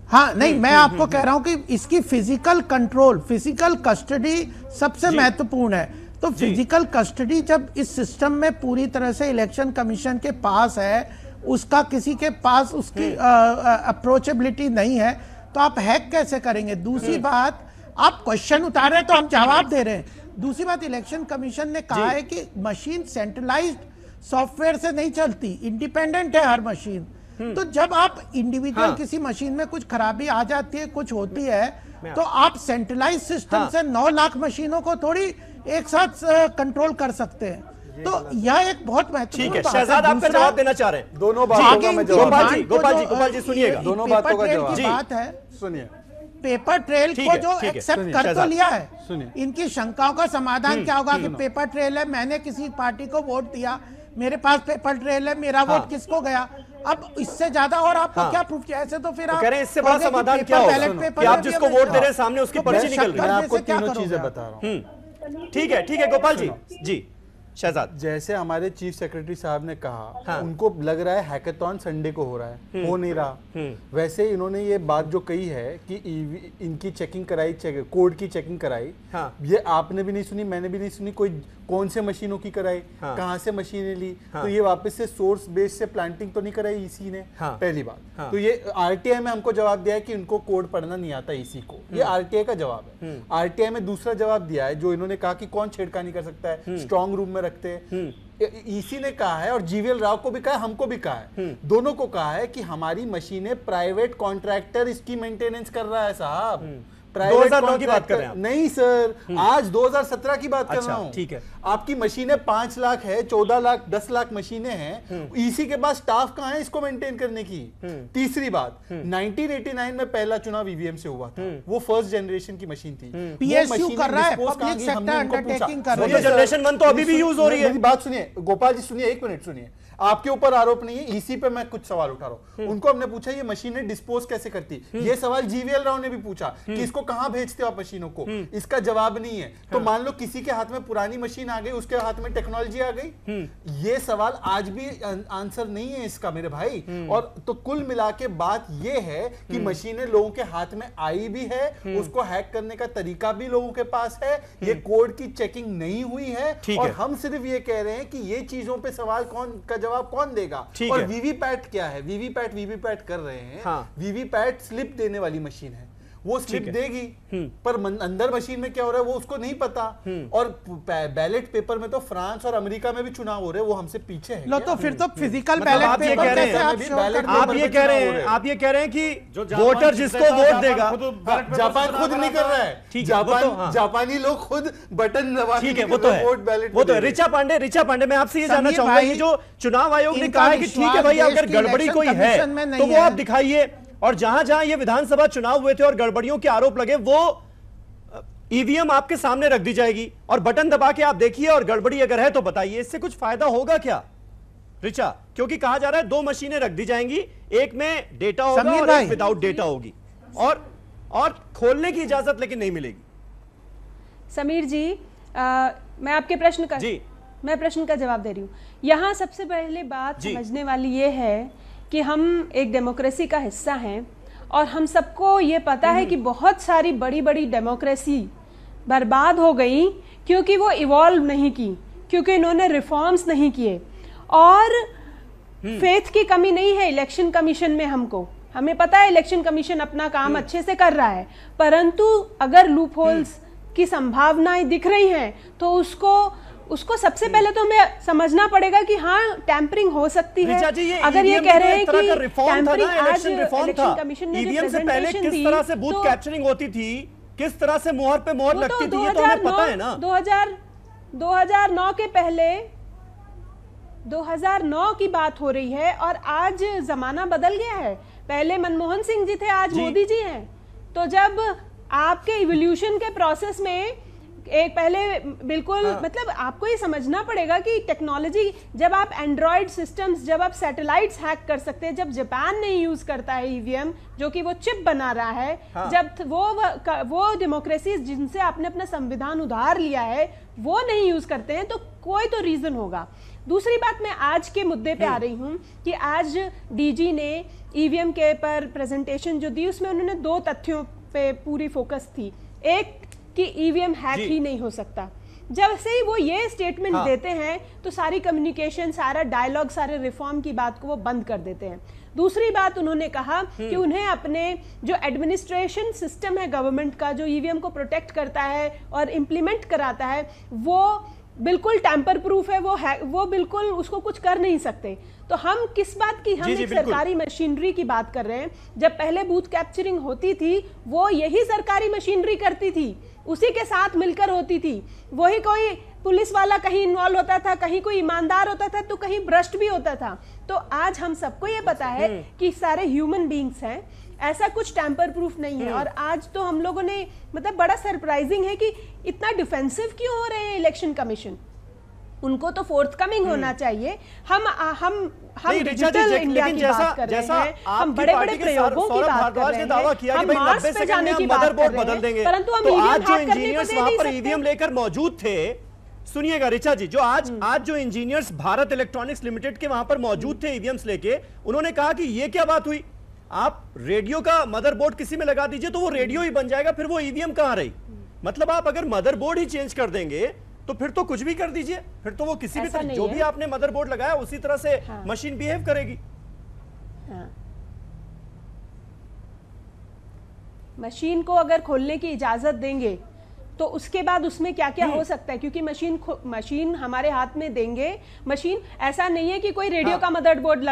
हाँ नहीं, मैं आपको कह रहा हूं कि इसकी फिजिकल कंट्रोल, फिजिकल कस्टडी सबसे महत्वपूर्ण है। तो फिजिकल कस्टडी जब इस सिस्टम में पूरी तरह से इलेक्शन कमीशन के पास है, उसका किसी के पास उसकी अप्रोचेबिलिटी नहीं है, तो आप हैक कैसे करेंगे? दूसरी बात, आप क्वेश्चन उतार रहे हैं तो हम जवाब दे रहे हैं। दूसरी बात, इलेक्शन कमीशन ने कहा है कि मशीन सेंट्रलाइज्ड सॉफ्टवेयर से नहीं चलती, इंडिपेंडेंट है हर मशीन। तो जब आप इंडिविजुअल किसी मशीन में कुछ खराबी आ जाती है, कुछ होती है, तो आप सेंट्रलाइज सिस्टम से 9 लाख मशीनों को थोड़ी एक साथ कंट्रोल कर सकते हैं। तो यह एक बहुत महत्वपूर्ण बात है। शहजाद आपका जवाब देना चाह रहे हैं? दोनों बातों का मैं जवाब। गोपाल जी सुनिएगा, दोनों बातों का जवाब बात है। सुनिए, पेपर ट्रेल को जो एक्सेप्ट कर तो लिया है, इनकी शंकाओं का समाधान क्या होगा कि पेपर ट्रेल है, मैंने किसी पार्टी को वोट दिया, मेरे पास पेपर ट्रेल है, मेरा वोट किसको गया? अब इससे ज्यादा और आपको क्या प्रूफ चाहिए? ऐसे तो फिर आप कह रहे हैं इससे बड़ा समाधान क्या होगा कि आप जिसको वोट दे रहे हैं सामने उसकी पर्ची निकल रही है। मैं आपको तीनों चीजें बता रहा हूँ। ठीक है गोपाल जी शहजाद, जैसे हमारे चीफ सेक्रेटरी साहब ने कहा, उनको लग रहा है हैकाथॉन संडे को हो रहा है, हो नहीं रहा। वैसे इन्होंने ये बात जो कही है कि इनकी चेकिंग कराई, कोड की चेकिंग कराई, ये आपने भी नहीं सुनी, मैंने भी नहीं सुनी। कोई कौन से मशीनों की कराई, कहां से मशीनें ली, तो ये वापस से सोर्स बेस से प्लांटिंग तो नहीं कराई ईसी ने, पहली बात। तो ये आरटीआई में हमको जवाब दिया है कि इनको कोड पढ़ना नहीं आता ईसी को, ये आरटीआई का जवाब है। आरटीआई में दूसरा जवाब दिया है जो इन्होंने कहा कि कौन छेड़खानी कर सकता है, स्ट्रॉन्ग रूम में रखते हैं। ईसी ने कहा है और जीवीएल राव को भी कहा है, हमको भी कहा है, दोनों को कहा है कि हमारी मशीनें प्राइवेट कॉन्ट्रैक्टर इसकी मेंटेनेंस कर रहा है साहब। 2009 की बात कर रहे हैं? नहीं सर, आज 2017 की बात कर रहा हूं। ठीक है, आपकी मशीनें 5 लाख है, 14 लाख 10 लाख मशीनें हैं, ईसी के पास स्टाफ कहां है इसको मेंटेन करने की? तीसरी बात, 1989 में पहला चुनाव ईवीएम से हुआ था, वो फर्स्ट जनरेशन की मशीन थी। पीएसयू कर रहा है, पब्लिक सेक्टर अंडरटेकिंग कर रहा है। जनरेशन 1 तो अभी भी यूज हो रही है। मेरी बात सुनिए गोपाल जी, सुनिए, 1 मिनट सुनिए। आपके ऊपर आरोप नहीं है, ईसी पे मैं कुछ सवाल उठा रहा हूं। उनको हमने पूछा ये मशीनें डिस्पोज कैसे करती, ये सवाल जीवीएल राव ने भी पूछा कि इसको कहां भेजते हो आप मशीनों को, इसका जवाब नहीं है। तो मान लो किसी के हाथ में पुरानी मशीन आ गई, उसके हाथ में टेक्नोलॉजी आ गई, ये सवाल आज भी आंसर नहीं है इसका मेरे भाई। और तो कुल मिला के बात ये है कि मशीनें लोगों के हाथ में आई भी है, उसको हैक करने का तरीका भी लोगों के पास है, ये कोड की चेकिंग नहीं हुई है, और हम सिर्फ ये कह रहे हैं कि ये चीजों पे सवाल जवाब कौन देगा। और वीवीपैट क्या है? वीवीपैट कर रहे हैं, वीवीपैट स्लिप देने वाली मशीन है, वो स्लिप देगी, पर अंदर मशीन में क्या हो रहा है वो उसको नहीं पता। और बैलेट पेपर में तो फ्रांस और अमेरिका में भी चुनाव हो रहे हैं, वो हमसे पीछे है। लो तो फिर तो फिजिकल बैलेट पेपर कैसे आप ये कह रहे हैं कि वोटर जिसको वोट देगा, जापान खुद नहीं कर रहा है, जापानी लोग खुद बटन दबा के वोट बैलेट। वो तो रिचा पांडे, मैं आपसे ये जानना चाहूंगा कि जो चुनाव आयोग ने कहा है कि ठीक है भाई अगर गड़बड़ी कोई है तो वो आप दिखाइए, और जहां जहां ये विधानसभा चुनाव हुए थे और गड़बड़ियों के आरोप लगे वो ईवीएम आपके सामने रख दी जाएगी और बटन दबा के आप देखिए, और गड़बड़ी अगर है तो बताइए, इससे कुछ फायदा होगा क्या रिचा? क्योंकि कहा जा रहा है 2 मशीनें रख दी जाएंगी, एक में डेटा होगा और एक विदाउट डेटा होगी। और खोलने की इजाजत लेकिन नहीं मिलेगी। समीर जी, मैं आपके प्रश्न का जवाब दे रही हूँ। यहाँ सबसे पहले बात समझने वाली ये है कि हम एक डेमोक्रेसी का हिस्सा हैं और हम सबको ये पता है कि बहुत सारी बड़ी बड़ी डेमोक्रेसी बर्बाद हो गई क्योंकि वो इवॉल्व नहीं की, क्योंकि इन्होंने रिफॉर्म्स नहीं किए। और फेथ की कमी नहीं है इलेक्शन कमीशन में, हमें पता है इलेक्शन कमीशन अपना काम अच्छे से कर रहा है, परंतु अगर लूप होल्स की संभावनाएं दिख रही हैं तो उसको सबसे पहले तो हमें समझना पड़ेगा कि हाँ टैंपरिंग हो सकती है। अगर ये कह रहे हैं कि टैंपरिंग आज इलेक्शन कमीशन ने जो प्रेजेंटेशन दी, किस तरह से बूथ कैप्चरिंग होती थी, किस तरह से मुहर पे मुहर लगती थी, ये तो हमें पता है ना। 2009 के पहले 2009 की बात हो रही है और आज जमाना बदल गया है। पहले मनमोहन सिंह जी थे, आज मोदी जी हैं। तो जब आपके इवोल्यूशन के प्रोसेस में एक पहले बिल्कुल मतलब आपको ये समझना पड़ेगा कि टेक्नोलॉजी, जब आप एंड्रॉइड सिस्टम्स, जब आप सैटेलाइट्स हैक कर सकते हैं, जब जापान नहीं यूज करता है ईवीएम जो कि वो चिप बना रहा है, जब वो डेमोक्रेसी जिनसे आपने अपना संविधान उधार लिया है वो नहीं यूज करते हैं, तो कोई तो रीजन होगा। दूसरी बात, मैं आज के मुद्दे पे आ रही हूँ कि आज डीजी ने ईवीएम के पर प्रेजेंटेशन जो दी उसमें उन्होंने 2 तथ्यों पे पूरी फोकस थी। एक कि ईवीएम हैक ही नहीं हो सकता। जब से ही वो ये स्टेटमेंट देते हैं तो सारी कम्युनिकेशन, सारा डायलॉग, सारे रिफॉर्म की बात को वो बंद कर देते हैं। दूसरी बात उन्होंने कहा कि उन्हें अपने जो एडमिनिस्ट्रेशन सिस्टम है गवर्नमेंट का, जो ईवीएम को प्रोटेक्ट करता है और इम्प्लीमेंट कराता है, वो बिल्कुल टैंपर प्रूफ है, वो बिल्कुल उसको कुछ कर नहीं सकते। तो हम किस बात की, हम एक सरकारी मशीनरी की बात कर रहे हैं। जब पहले बूथ कैप्चरिंग होती थी वो यही सरकारी मशीनरी करती थी, उसी के साथ मिलकर होती थी। वही कोई पुलिस वाला कहीं इन्वॉल्व होता था, कहीं कोई ईमानदार होता था तो कहीं भ्रष्ट भी होता था। तो आज हम सबको ये पता है कि सारे ह्यूमन बींग्स हैं, ऐसा कुछ टैंपर प्रूफ नहीं है। और आज तो हम लोगों ने मतलब बड़ा सरप्राइजिंग है कि इतना डिफेंसिव क्यों हो रहे हैं इलेक्शन कमीशन। उनको तो फोर्थकमिंग होना चाहिए। हम डिजिटल इंडिया की बात कर रहे हैं, हम बड़े बड़े प्रयोगों की बात कर रहे हैं, हम मार्स पे जाने की बात कर रहे हैं, परंतु हम आज जो इंजीनियर्स वहां पर ईवीएम लेकर मौजूद थे, सुनिएगा ऋचा जी, जो आज जो इंजीनियर्स भारत इलेक्ट्रॉनिक्स लिमिटेड के वहां पर मौजूद थे ईवीएम्स लेके, उन्होंने कहा कि ये क्या बात हुई, आप रेडियो का मदरबोर्ड किसी में लगा दीजिए तो वो रेडियो ही बन जाएगा, फिर वो ईवीएम कहां रही। मतलब आप अगर मदरबोर्ड ही चेंज कर देंगे तो फिर तो कुछ भी कर दीजिए, फिर तो वो किसी भी तरह जो भी आपने मदरबोर्ड लगाया उसी तरह से मशीन बिहेव करेगी। मशीन को अगर खोलने की इजाजत देंगे तो उसके बाद उसमें क्या क्या हो सकता है, क्योंकि मशीन हमारे हाथ में देंगे। मशीन ऐसा नहीं है कि कोई रेडियो का मदरबोर्ड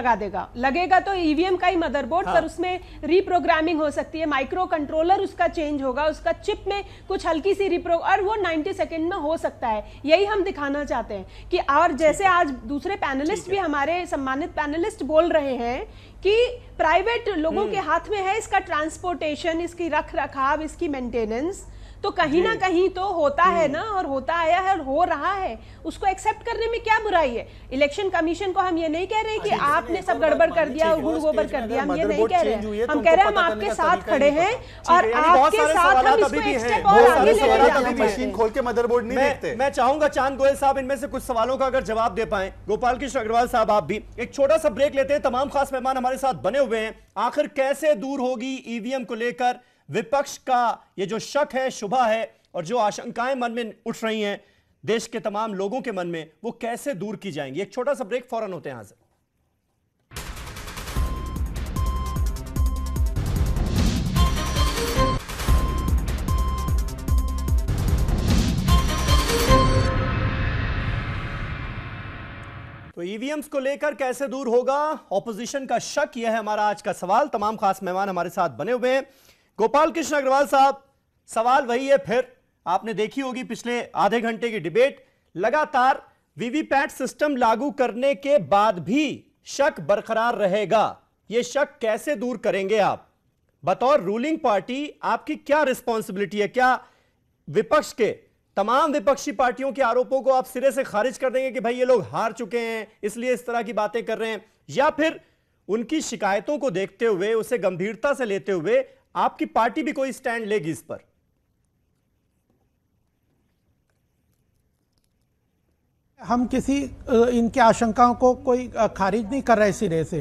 लगेगा तो ईवीएम का ही मदरबोर्ड, पर उसमें रीप्रोग्रामिंग हो सकती है, माइक्रो कंट्रोलर उसका चेंज होगा, उसका चिप में कुछ हल्की सी और वो 90 सेकंड में हो सकता है। यही हम दिखाना चाहते हैं कि, और जैसे आज दूसरे पैनलिस्ट भी, हमारे सम्मानित पैनलिस्ट बोल रहे हैं कि प्राइवेट लोगों के हाथ में है इसका ट्रांसपोर्टेशन, इसकी रख रखाव, इसकी मेंटेनेंस, तो कहीं ना कहीं तो होता है ना, और होता आया है और हो रहा है, उसको एक्सेप्ट करने में क्या बुराई है। इलेक्शन कमीशन को हम ये नहीं कह रहे कि आपने सब गड़बड़ कर दिया, गुड़ गोबर कर दिया, हम ये नहीं कह रहे हैं। हम कह रहे हैं हम आपके साथ खड़े हैं और आपके साथ हम इसको एक स्टेप और आगे लेके जाना मशीन खोल के मदरबोर्ड नहीं देखते। मैं चाहूंगा चांद गोयल साहब इनमें से कुछ सवालों का अगर जवाब दे पाए। गोपाल कृष्ण अग्रवाल साहब आप भी। एक छोटा सा ब्रेक लेते हैं, तमाम खास मेहमान हमारे साथ बने हुए हैं। आखिर कैसे दूर होगी ईवीएम को लेकर विपक्ष का ये जो शक है, शुभा है और जो आशंकाएं मन में उठ रही हैं देश के तमाम लोगों के मन में, वो कैसे दूर की जाएंगी। एक छोटा सा ब्रेक, फौरन होते हैं हाजिर। तो ईवीएम्स को लेकर कैसे दूर होगा ऑपोजिशन का शक, यह है हमारा आज का सवाल। तमाम खास मेहमान हमारे साथ बने हुए हैं। गोपाल कृष्ण अग्रवाल साहब, सवाल वही है, फिर आपने देखी होगी पिछले आधे घंटे की डिबेट, लगातार वीवीपैट सिस्टम लागू करने के बाद भी शक बरकरार रहेगा। यह शक कैसे दूर करेंगे आप? बतौर रूलिंग पार्टी आपकी क्या रिस्पॉन्सिबिलिटी है? क्या विपक्ष के तमाम विपक्षी पार्टियों के आरोपों को आप सिरे से खारिज कर देंगे कि भाई ये लोग हार चुके हैं इसलिए इस तरह की बातें कर रहे हैं, या फिर उनकी शिकायतों को देखते हुए, उसे गंभीरता से लेते हुए आपकी पार्टी भी कोई स्टैंड लेगी इस पर? हम किसी इनकी आशंकाओं को कोई खारिज नहीं कर रहे सिरे से,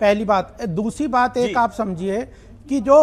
पहली बात। दूसरी बात एक आप समझिए कि जो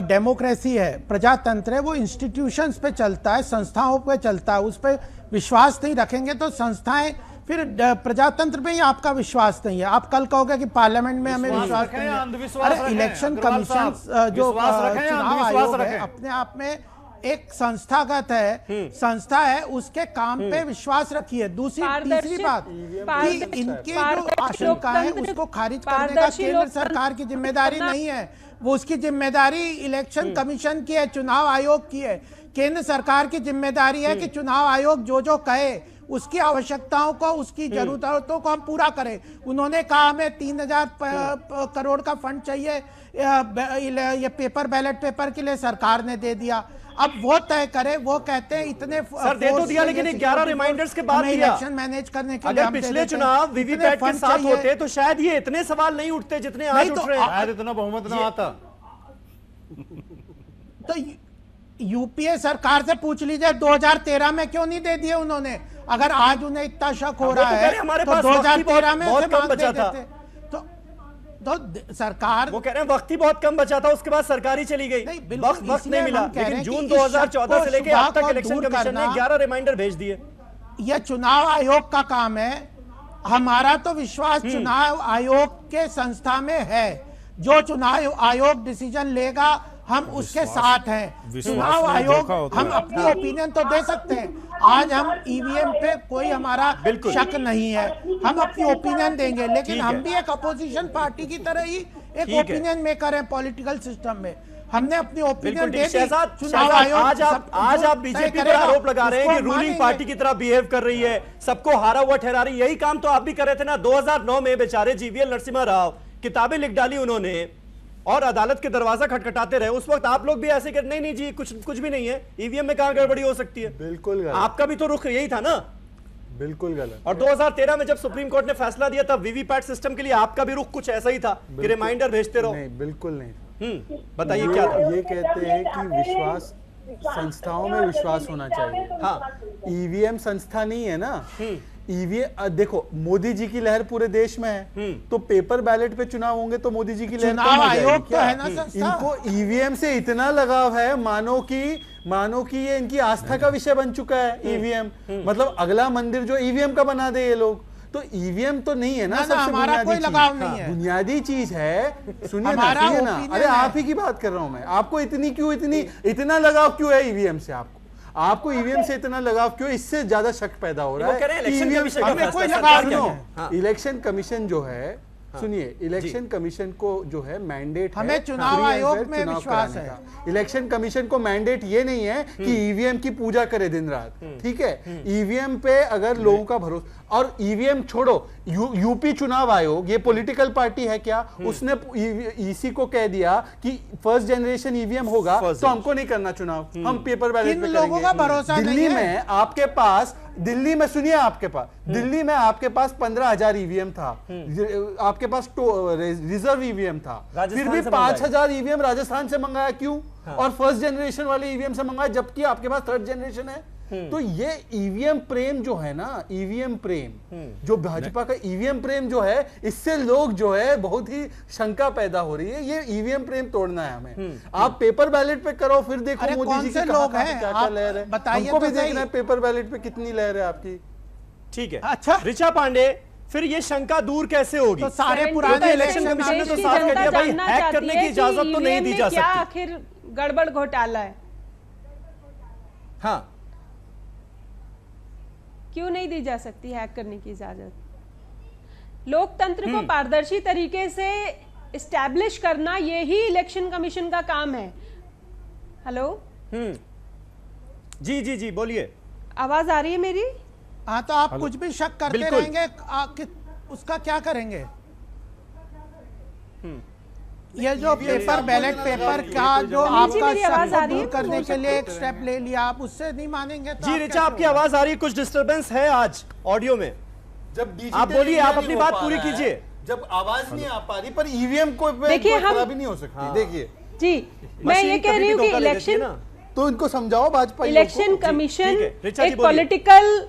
डेमोक्रेसी है, प्रजातंत्र है, वो इंस्टीट्यूशंस पे चलता है, संस्थाओं पे चलता है। उस पर विश्वास नहीं रखेंगे तो संस्थाएं, फिर प्रजातंत्र में ही आपका विश्वास नहीं है। आप कल कहोगे कि पार्लियामेंट में हमें विश्वास नहीं है। अरे इलेक्शन कमीशन जो चुनाव आयोग है अपने आप में एक संस्थागत है, संस्था है, उसके काम पे विश्वास रखिए। तीसरी बात कि इनके जो आशंका है उसको खारिज करने का केंद्र सरकार की जिम्मेदारी नहीं है, वो उसकी जिम्मेदारी इलेक्शन कमीशन की है, चुनाव आयोग की है। केंद्र सरकार की जिम्मेदारी है कि चुनाव आयोग जो जो कहे उसकी आवश्यकताओं को, उसकी जरूरतों को हम पूरा करें। उन्होंने कहा हमें 3000 करोड़ का फंड चाहिए ये पेपर बैलेट पेपर के लिए, सरकार ने दे दिया। अब वो तय करे, वो कहते हैं इतने सर दे तो दिया, लेकिन 11 रिमाइंडर्स के बाद दिया। इलेक्शन मैनेज करने के लिए अगर पिछले चुनाव वीवीपैट के साथ होते तो शायद ये इतने सवाल नहीं उठते जितने आज उठ रहे हैं। शायद इतना बहुमत ना आता। तो यूपीए सरकार से पूछ लीजिए 2013 में क्यों नहीं दे दिए उन्होंने। अगर आज उन्हें इतना शक हो रहा है तो 2013 में से मांग देते। तो सरकार, वो कह रहे हैं वक्त ही बहुत कम बचा था, उसके बाद सरकारी चली गई, वक्त नहीं मिला। लेकिन जून 2014 से लेकर अब तक इलेक्शन कमीशन ने 11 रिमाइंडर भेज दिए। यह चुनाव आयोग का काम है। हमारा तो विश्वास चुनाव आयोग के संस्था में है। जो चुनाव आयोग डिसीजन लेगा हम उसके साथ हैं। चुनाव आयोग, हम अपनी ओपिनियन तो दे सकते हैं। आज हम ईवीएम पे कोई हमारा शक नहीं है, हम अपनी ओपिनियन देंगे, लेकिन हम भी एक अपोजिशन पार्टी की तरह ही एक ओपिनियन मेकर हैं पॉलिटिकल सिस्टम में। हमने अपनी ओपिनियन दे दी। चुनाव आयोग आज आप बीजेपी पर आरोप लगा रहे हैं कि रूलिंग पार्टी की तरह बिहेव कर रही है, सबको हारा हुआ ठहरा रही है। यही काम तो आप भी कर रहे थे ना 2009 में। बेचारे जीवीएल नरसिम्हा राव, किताबें लिख डाली उन्होंने और अदालत के दरवाजा खटखटाते रहे। उस वक्त आप लोग भी ऐसे कर, नहीं जी कुछ भी नहीं है, ईवीएम में कहां गड़बड़ी हो सकती है। बिल्कुल गलत। आपका भी तो रुख यही था ना। बिल्कुल गलत। और 2013 में जब सुप्रीम कोर्ट ने फैसला दिया तब वीवीपैट सिस्टम के लिए आपका भी रुख कुछ ऐसा ही था कि रिमाइंडर भेजते रहो। नहीं, बिल्कुल नहीं। बताइए क्या था? ये कहते हैं कि विश्वास, संस्थाओं में विश्वास होना चाहिए। हाँ, ईवीएम संस्था नहीं है ना। ईवीएम देखो, मोदी जी की लहर पूरे देश में है, तो पेपर बैलेट पे चुनाव होंगे तो मोदी जी की लहर चुनाव आयोग तो है ना संस्था। इनको ईवीएम से इतना लगाव है, मानो कि ये इनकी आस्था का विषय बन चुका है ईवीएम। मतलब अगला मंदिर जो ईवीएम का बना दे ये लोग। तो ईवीएम तो नहीं है ना सबसे हमारा कोई लगाव नहीं है। बुनियादी चीज है। सुनिए ना, अरे आप ही की बात कर रहा हूं मैं। आपको इतना लगाव क्यों है ईवीएम से? आपको ईवीएम से इतना लगाव क्यों? इससे ज्यादा शक पैदा हो रहा है। इलेक्शन कमीशन जो है, सुनिए, इलेक्शन कमीशन को जो है मैंडेट, हमें चुनाव आयोग में विश्वास है। इलेक्शन कमीशन को मैंडेट ये नहीं है कि ईवीएम की पूजा करे दिन रात, ठीक है। ईवीएम पे अगर लोगों का भरोसा, और ईवीएम छोड़ो, यूपी चुनाव आयोग ये पॉलिटिकल पार्टी है क्या? उसने ईसी को कह दिया कि फर्स्ट जनरेशन ईवीएम होगा तो हमको नहीं करना चुनाव, हम पेपर बैलेट पे करेंगे। दिल्ली में आपके पास, दिल्ली में सुनिए, दिल्ली में आपके पास 15,000 ईवीएम था, आपके पास रिजर्व ईवीएम था, फिर भी 5,000 ईवीएम राजस्थान से मंगाया क्यों? और फर्स्ट जनरेशन वाले ईवीएम से मंगाया, जबकि आपके पास थर्ड जनरेशन है। तो ये ईवीएम प्रेम जो है ना, ईवीएम प्रेम, जो भाजपा का ईवीएम प्रेम जो है, इससे लोग जो है बहुत ही शंका पैदा हो रही है। ये ईवीएम प्रेम तोड़ना है हमें। आप पेपर बैलेट पे करो, फिर देखो मोदी जी के लोग हैं, क्या लहर है, हमको भी देखना है पेपर बैलेट पे कितनी लहर है आपकी। ठीक है, अच्छा ऋचा पांडे, फिर ये शंका दूर कैसे होगी? तो सारे पुराने इलेक्शन कमीशन ने तो साफ कह दिया भाई, हैक करने की इजाजत तो नहीं दी जा सकती। आखिर गड़बड़ घोटाला है, हाँ, क्यों नहीं दी जा सकती हैक करने की इजाजत? लोकतंत्र को पारदर्शी तरीके से एस्टैब्लिश करना यही इलेक्शन कमीशन का काम है। हेलो, जी जी जी बोलिए, आवाज आ रही है मेरी? हाँ, तो आप कुछ भी शक करते रहेंगे, उसका क्या करेंगे? ये जो पेपर बैलेट पेपर का जो आपका शक दूर करने के लिए एक स्टेप ले लिया, आप उससे नहीं मानेंगे तो जी ऋचा, आपकी आवाज आ रही है, कुछ डिस्टरबेंस है आज ऑडियो में। जब आप बोलिए, आप अपनी बात पूरी कीजिए। जब आवाज नहीं आ पा रही, पर ईवीएम को खराबी नहीं हो सकती। देखिए, जी मैं ये कह रही हूँ कि इलेक्शन, तो इनको समझाओ भाजपा इलेक्शन कमीशन एक पॉलिटिकल,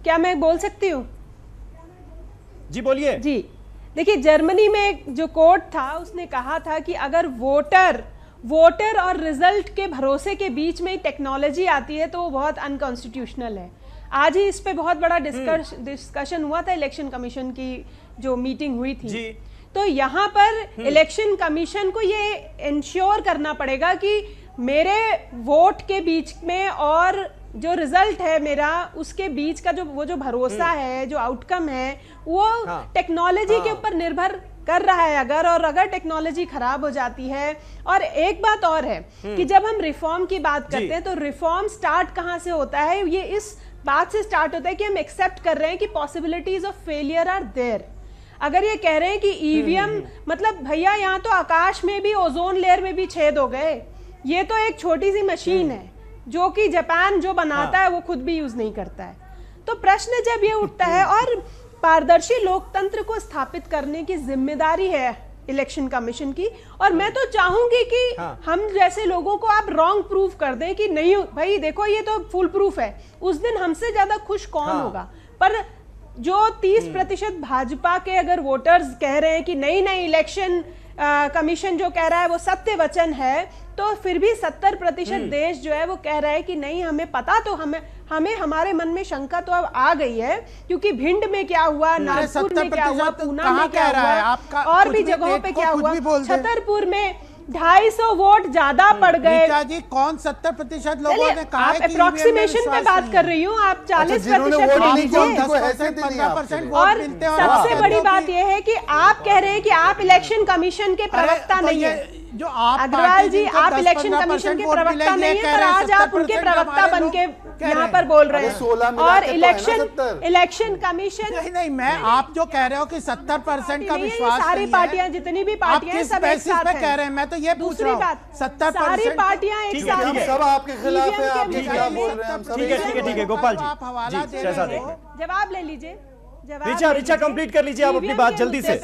क्या मैं बोल सकती हूँ? जी बोलिए। जी देखिए, जर्मनी में एक जो कोर्ट था उसने कहा था कि अगर वोटर और रिजल्ट के भरोसे के बीच में टेक्नोलॉजी आती है तो वो बहुत अनकॉन्स्टिट्यूशनल है। आज ही इस पे बहुत बड़ा डिस्कशन हुआ था इलेक्शन कमीशन की जो मीटिंग हुई थी जी। तो यहाँ पर इलेक्शन कमीशन को ये इंश्योर करना पड़ेगा कि मेरे वोट के बीच में और जो रिजल्ट है मेरा उसके बीच का जो भरोसा है, जो आउटकम है, वो टेक्नोलॉजी के ऊपर निर्भर कर रहा है अगर टेक्नोलॉजी खराब हो जाती है। और एक बात और है कि जब हम रिफॉर्म की बात करते हैं तो रिफॉर्म स्टार्ट कहां से होता है? ये इस बात से स्टार्ट होता है कि हम एक्सेप्ट कर रहे हैं कि possibilities of failure are there. अगर ये कह रहे हैं कि ईवीएम मतलब भैया यहाँ तो आकाश में भी ओजोन लेयर में भी छेद हो गए, ये तो एक छोटी सी मशीन है जो कि जापान जो बनाता है वो खुद भी यूज नहीं करता है। तो प्रश्न जब ये उठता है, और पारदर्शी लोकतंत्र को स्थापित करने की जिम्मेदारी है इलेक्शन कमीशन की, और मैं तो चाहूंगी कि हम जैसे लोगों को आप रॉन्ग प्रूफ कर दें कि नहीं भाई देखो ये तो फुल प्रूफ है, उस दिन हमसे ज्यादा खुश कौन होगा। पर जो 30% भाजपा के अगर वोटर्स कह रहे हैं कि नहीं इलेक्शन कमीशन जो कह रहा है वो सत्य वचन है, तो फिर भी 70% देश जो है वो कह रहा है कि नहीं हमें पता, तो हमें हमारे मन में शंका तो अब आ गई है, क्योंकि भिंड में क्या हुआ, नागपुर में क्या हुआ, पूना में क्या हुआ, और भी जगहों पे क्या हुआ, छतरपुर में 250 वोट ज्यादा पड़ गए। जी कौन 70% लोगों ने कहा आप अप्रोक्सीमेशन पे बात कर रही हूँ, आप 40% ले लीजिए। और सबसे बड़ी बात यह है कि आप कह रहे हैं कि आप इलेक्शन कमीशन के प्रवक्ता नहीं है। जो आप अग्रवाल जी, आप इलेक्शन कमीशन के प्रवक्ता नहीं है, पर आज आप उनके प्रवक्ता बन के यहाँ पर बोल रहे हैं। और इलेक्शन कमीशन नहीं, मैं आप जो कह रहे हो कि 70% का विश्वास, सारी पार्टियां जितनी भी पार्टियां सब एक साथ हैं। कह रहे हैं, मैं तो ये पूछ रहा हूं 70% सारी पार्टियां एक साथ हैं। सब आपके खिलाफ है, आप क्या बोल रहे हैं? ठीक है गोपाल जी, आप हवाला दे रहे हो, जवाब ले लीजिए। रिचा कंप्लीट कर लीजिए आप अपनी बात जल्दी से,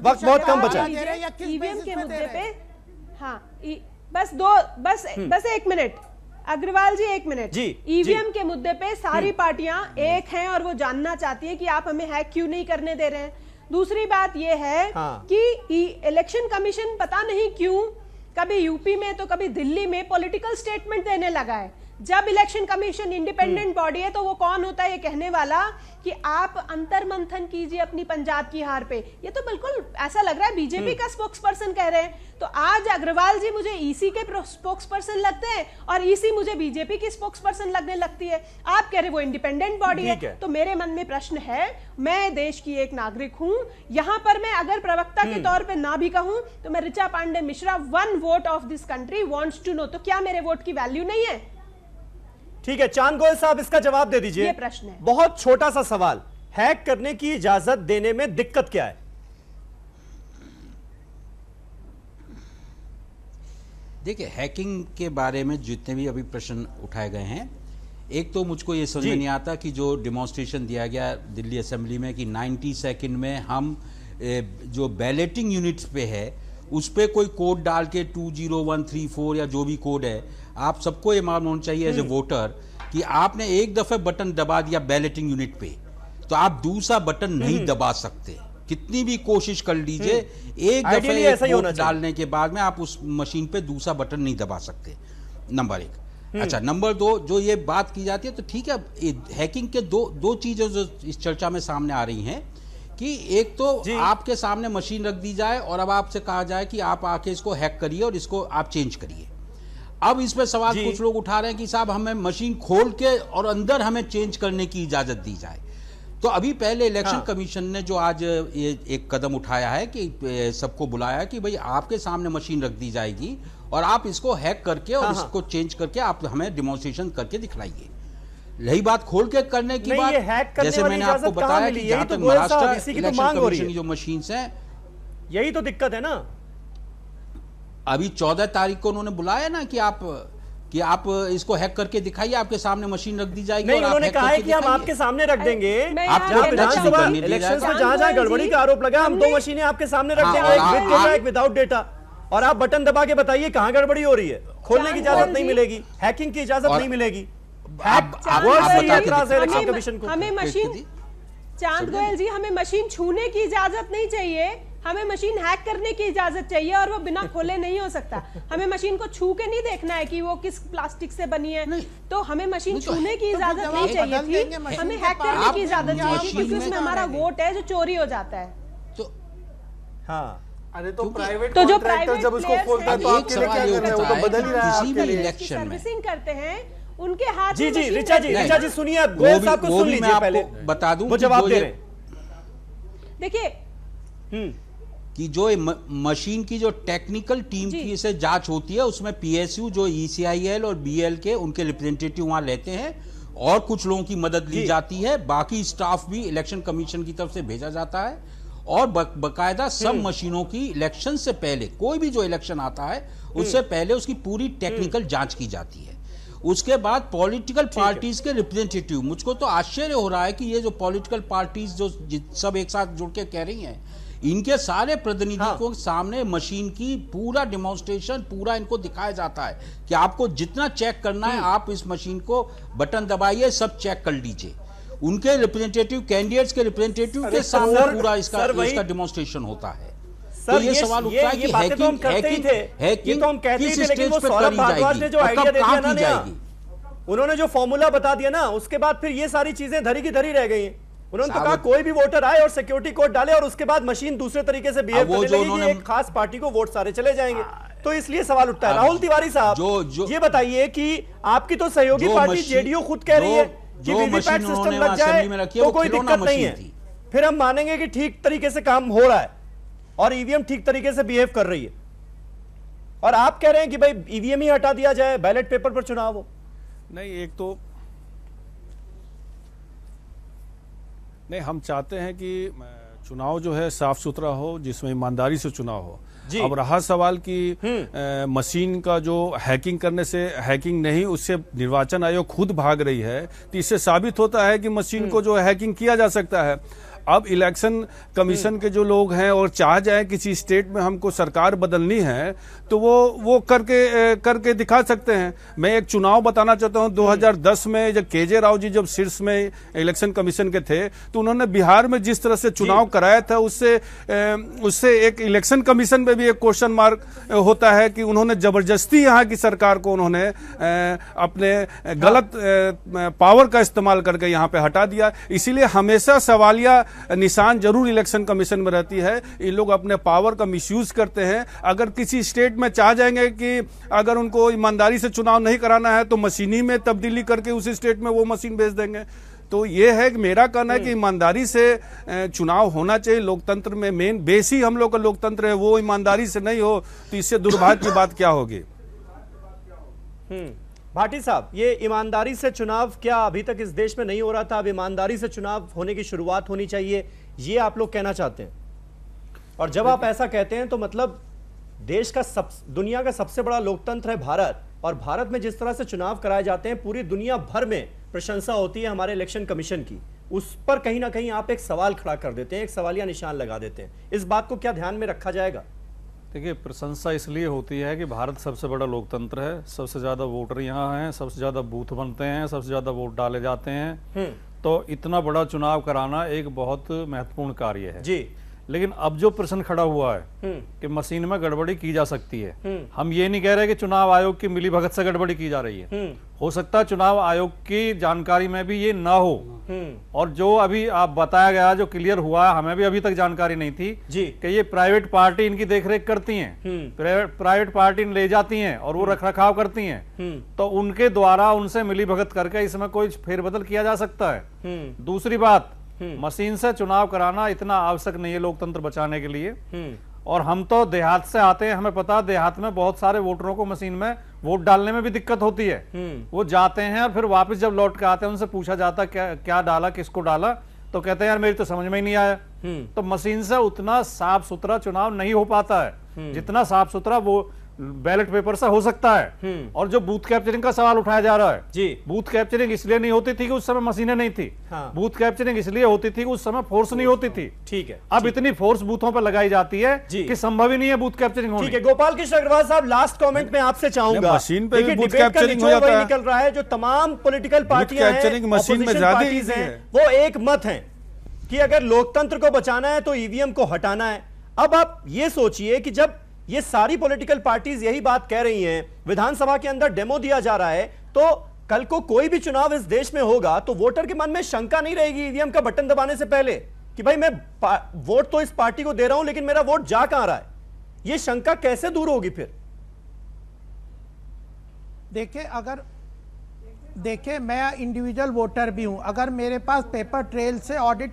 वक्त बहुत कम बचा। ईवीएम के मुद्दे पे बस 1 मिनट अग्रवाल जी, 1 मिनट। ईवीएम के मुद्दे पे सारी पार्टियां एक हैं और वो जानना चाहती है कि आप हमें हैक क्यों नहीं करने दे रहे हैं। दूसरी बात ये है कि इलेक्शन कमीशन पता नहीं क्यों कभी यूपी में तो कभी दिल्ली में पॉलिटिकल स्टेटमेंट देने लगा है। जब इलेक्शन कमीशन इंडिपेंडेंट बॉडी है तो वो कौन होता है ये कहने वाला कि आप अंतर मंथन कीजिए अपनी पंजाब की हार पे। ये तो बिल्कुल ऐसा लग रहा है बीजेपी का स्पोक्स पर्सन कह रहे हैं। तो आज अग्रवाल जी मुझे ईसी के स्पोक्स पर्सन लगते हैं और ईसी मुझे बीजेपी की स्पोक्स पर्सन लगने लगती है। आप कह रहे वो इंडिपेंडेंट बॉडी है। तो मेरे मन में प्रश्न है, मैं देश की एक नागरिक हूं, यहां पर मैं अगर प्रवक्ता के तौर पे ना भी कहूं तो मैं Richa Pandey Mishra, 1 vote of this country wants to know, तो क्या मेरे वोट की वैल्यू नहीं है? ठीक है, चांद गोयल साहब इसका जवाब दे दीजिए। ये प्रश्न है, बहुत छोटा सा सवाल, हैक करने की इजाजत देने में दिक्कत क्या है? देखिए, हैकिंग के बारे में जितने भी अभी प्रश्न उठाए गए हैं, एक तो मुझको ये समझ में नहीं आता कि जो डिमॉन्स्ट्रेशन दिया गया दिल्ली असेंबली में कि 90 सेकंड में हम जो बैलेटिंग यूनिट्स पे है उस पे कोई कोड डाल के 20134 या जो भी कोड है, आप सबको ये मालूम होना चाहिए एज ए वोटर कि आपने एक दफे बटन दबा दिया बैलेटिंग यूनिट पे तो आप दूसरा बटन नहीं दबा सकते, कितनी भी कोशिश कर लीजिए। एक दफे वोट डालने के बाद में आप उस मशीन पे दूसरा बटन नहीं दबा सकते, नंबर 1। अच्छा, नंबर 2, जो ये बात की जाती है तो ठीक है, हैकिंग के दो चीजें जो इस चर्चा में सामने आ रही हैं कि एक तो आपके सामने मशीन रख दी जाए और अब आपसे कहा जाए कि आप आके इसको हैक करिए और इसको आप चेंज करिए। अब इसमें सवाल कुछ लोग उठा रहे हैं कि साहब हमें मशीन खोल के और अंदर हमें चेंज करने की इजाजत दी जाए। तो अभी पहले इलेक्शन कमीशन ने जो आज ये एक कदम उठाया है कि सबको बुलाया कि भाई आपके सामने मशीन रख दी जाएगी और आप इसको हैक करके और इसको चेंज करके आप हमें डेमोन्स्ट्रेशन करके दिखलाइए। रही बात खोल के करने की बात, जैसे मैंने आपको बताया कि जहां तक महाराष्ट्र इलेक्शन कमीशन की जो मशीन्स हैं, यही तो दिक्कत है ना। अभी 14 तारीख को उन्होंने बुलाया ना कि आप इसको हैक करके दिखाइए, आपके सामने मशीन रख दी जाएगी। नहीं, उन्होंने कहा है कि हम आपके सामने रख देंगे। आप विधानसभा इलेक्शन में जहां गड़बड़ी का आरोप लगा, हम 2 मशीनें आपके सामने रख देंगे, एक विद डेटा एक विदाउट डेटा। और आप बटन दबा के बताइए कहां गड़बड़ी हो रही है। खोलने की इजाजत नहीं मिलेगी, हैकिंग की इजाजत नहीं मिलेगी। हमें मशीन, चांद गोयल जी, हमें मशीन छूने की इजाजत नहीं चाहिए, हमें मशीन हैक करने की इजाजत चाहिए, और वो बिना खोले नहीं हो सकता। हमें मशीन को छू के नहीं देखना है कि वो किस प्लास्टिक से बनी है, तो हमें मशीन छूने की इजाजत नहीं चाहिए थी, हमें हैक करने की इजाजत चाहिए थी, क्योंकि उसमें हमारा वोट है जो चोरी हो जाता है। तो हाँ, अरे तो प्राइवेट तो जो प्राइवेट जब उसको खोलता है तो आपके लिए क्या करना है, वो तो बदल ही रहा है आपके लिए। सर्विसिंग करते हैं उनके हाथ जी जी रिचा जी सुनिए, गोयल साहब को सुन लीजिए, पहले बता दूं वो जवाब दे रहे हैं। देखिए कि जो मशीन की जो टेक्निकल टीम की से जांच होती है, उसमें पीएसयू जो ईसीआईएल और बीएल के उनके रिप्रेजेंटेटिव वहां लेते हैं, और कुछ लोगों की मदद ली जाती है, बाकी स्टाफ भी इलेक्शन कमीशन की तरफ से भेजा जाता है, और बकायदा सब मशीनों की इलेक्शन से पहले, कोई भी जो इलेक्शन आता है उससे पहले उसकी पूरी टेक्निकल जांच की जाती है। उसके बाद पॉलिटिकल पार्टीज के रिप्रेजेंटेटिव, मुझको तो आश्चर्य हो रहा है कि ये जो पॉलिटिकल पार्टीज जो सब एक साथ जुड़ के कह रही हैं, इनके सारे प्रतिनिधियों के सामने मशीन की पूरा डेमोन्स्ट्रेशन पूरा इनको दिखाया जाता है कि आपको जितना चेक करना है आप इस मशीन को बटन दबाइए, सब चेक कर लीजिए। उनके रिप्रेजेंटेटिव, कैंडिडेट्स के रिप्रेजेंटेटिव के सामने पूरा इसका डेमोन्स्ट्रेशन होता है। तो ये सवाल उठता है कि हैकिंग किस स्टेज पर करी जाएगी और कब कहां की जाएगी। उन्होंने जो फॉर्मूला बता दिया ना, उसके बाद फिर ये सारी चीजें धरी की धरी रह गई हैं। उन्होंने तो कहा कोई भी वोटर आए और सिक्योरिटी कोड डाले और उसके बाद मशीन दूसरे तरीके से बिहेव करने लगेगी, एक खास पार्टी को वोट सारे चले जाएंगे। तो इसलिए सवाल उठता है। राहुल तिवारी साहब, ये बताइए कि आपकी तो सहयोगी पार्टी जेडीयू खुद कह रही है कि वीवीपैट सिस्टम लग जाए तो कोई दिक्कत नहीं है, फिर हम मानेंगे कि ठीक तरीके से काम हो रहा है और ईवीएम ठीक तरीके से बिहेव कर रही है। और आप कह रहे हैं कि भाई ईवीएम ही हटा दिया जाए, बैलेट पेपर पर चुनाव हो। नहीं, एक तो नहीं, हम चाहते हैं कि चुनाव जो है साफ सुथरा हो, जिसमें ईमानदारी से चुनाव हो। अब रहा सवाल कि मशीन का जो हैकिंग करने से, हैकिंग नहीं, उससे निर्वाचन आयोग खुद भाग रही है, तो इससे साबित होता है कि मशीन को जो हैकिंग किया जा सकता है। अब इलेक्शन कमीशन के जो लोग हैं और चाह जाए किसी स्टेट में हमको सरकार बदलनी है तो वो करके दिखा सकते हैं। मैं एक चुनाव बताना चाहता हूं, 2010 में जब केजे राव जी जब शीर्ष में इलेक्शन कमीशन के थे तो उन्होंने बिहार में जिस तरह से चुनाव कराया था, उससे एक इलेक्शन कमीशन में भी एक क्वेश्चन मार्क होता है कि उन्होंने जबरदस्ती यहाँ की सरकार को उन्होंने अपने गलत पावर का इस्तेमाल करके यहाँ पे हटा दिया। इसीलिए हमेशा सवालिया निशान जरूर इलेक्शन कमीशन में रहती है। ये लोग अपने पावर का मिसयूज करते हैं। अगर किसी स्टेट में चाह जाएंगे कि अगर उनको ईमानदारी से चुनाव नहीं कराना है तो मशीनी में तब्दीली करके उसी स्टेट में वो मशीन भेज देंगे। तो ये है कि मेरा कहना है कि ईमानदारी से चुनाव होना चाहिए। लोकतंत्र में मेन बेस ही हम लोग का लोकतंत्र है, वो ईमानदारी से नहीं हो तो इससे दुर्भाग्य की बात क्या होगी। भाटी साहब, ये ईमानदारी से चुनाव क्या अभी तक इस देश में नहीं हो रहा था? अब ईमानदारी से चुनाव होने की शुरुआत होनी चाहिए, ये आप लोग कहना चाहते हैं? और जब आप ऐसा कहते हैं तो मतलब देश का दुनिया का सबसे बड़ा लोकतंत्र है भारत, और भारत में जिस तरह से चुनाव कराए जाते हैं पूरी दुनिया भर में प्रशंसा होती है हमारे इलेक्शन कमीशन की, उस पर कहीं ना कहीं आप एक सवाल खड़ा कर देते हैं, एक सवालिया निशान लगा देते हैं। इस बात को क्या ध्यान में रखा जाएगा? देखिए, प्रशंसा इसलिए होती है कि भारत सबसे बड़ा लोकतंत्र है, सबसे ज्यादा वोटर यहाँ हैं, सबसे ज्यादा बूथ बनते हैं, सबसे ज्यादा वोट डाले जाते हैं। तो इतना बड़ा चुनाव कराना एक बहुत महत्वपूर्ण कार्य है जी। लेकिन अब जो प्रश्न खड़ा हुआ है कि मशीन में गड़बड़ी की जा सकती है, हम ये नहीं कह रहे कि चुनाव आयोग की मिलीभगत से गड़बड़ी की जा रही है। हो सकता है चुनाव आयोग की जानकारी में भी ये ना हो, और जो अभी आप बताया गया, जो क्लियर हुआ, हमें भी अभी तक जानकारी नहीं थी जी कि ये प्राइवेट पार्टी इनकी देखरेख करती हैं, प्राइवेट पार्टी ले जाती हैं और वो रखरखाव करती हैं, तो उनके द्वारा उनसे मिलीभगत करके इसमें कोई फेरबदल किया जा सकता है। दूसरी बात, मशीन से चुनाव कराना इतना आवश्यक नहीं है लोकतंत्र बचाने के लिए। और हम तो देहात से आते हैं, हमें पता है देहात में बहुत सारे वोटरों को मशीन में वोट डालने में भी दिक्कत होती है। वो जाते हैं और फिर वापस जब लौट के आते हैं उनसे पूछा जाता क्या डाला, किसको डाला, तो कहते हैं यार मेरी तो समझ में ही नहीं आया। तो मशीन से उतना साफ सुथरा चुनाव नहीं हो पाता है जितना साफ सुथरा वो बैलेट पेपर से हो सकता है। और जो बूथ कैप्चरिंग का सवाल उठाया जा रहा है जी, बूथ कैप्चरिंग इसलिए नहीं होती थी कि उस समय मशीनें नहीं थी। हाँ। बूथ कैप्चरिंग इसलिए होती थी कि उस समय फोर्स नहीं होती थी। ठीक है, अब इतनी फोर्स बूथों पर लगाई जाती है कि संभव ही नहीं है बूथ कैप्चरिंग होनी। ठीक है, गोपाल कृष्ण अग्रवाल साहब, लास्ट कमेंट में आपसे चाहूंगा। मशीन पे भी बूथ कैप्चरिंग हो जाता है। निकल रहा है जो तमाम पॉलिटिकल पार्टियां हैं, मशीन में ज्यादा है, वो एक मत है कि अगर लोकतंत्र को बचाना है तो ईवीएम को हटाना है। अब आप ये सोचिए कि जब ये सारी पॉलिटिकल पार्टीज यही बात कह रही हैं, विधानसभा के अंदर डेमो दिया जा रहा है, तो कल को कोई भी चुनाव इस देश में होगा तो वोटर के मन में शंका नहीं रहेगी ईवीएम का बटन दबाने से पहले कि भाई मैं वोट तो इस पार्टी को दे रहा हूं लेकिन मेरा वोट जा कहां रहा है। ये शंका कैसे दूर होगी फिर? देखिए मैं इंडिविजुअल वोटर भी हूं, अगर मेरे पास पेपर ट्रेल से ऑडिट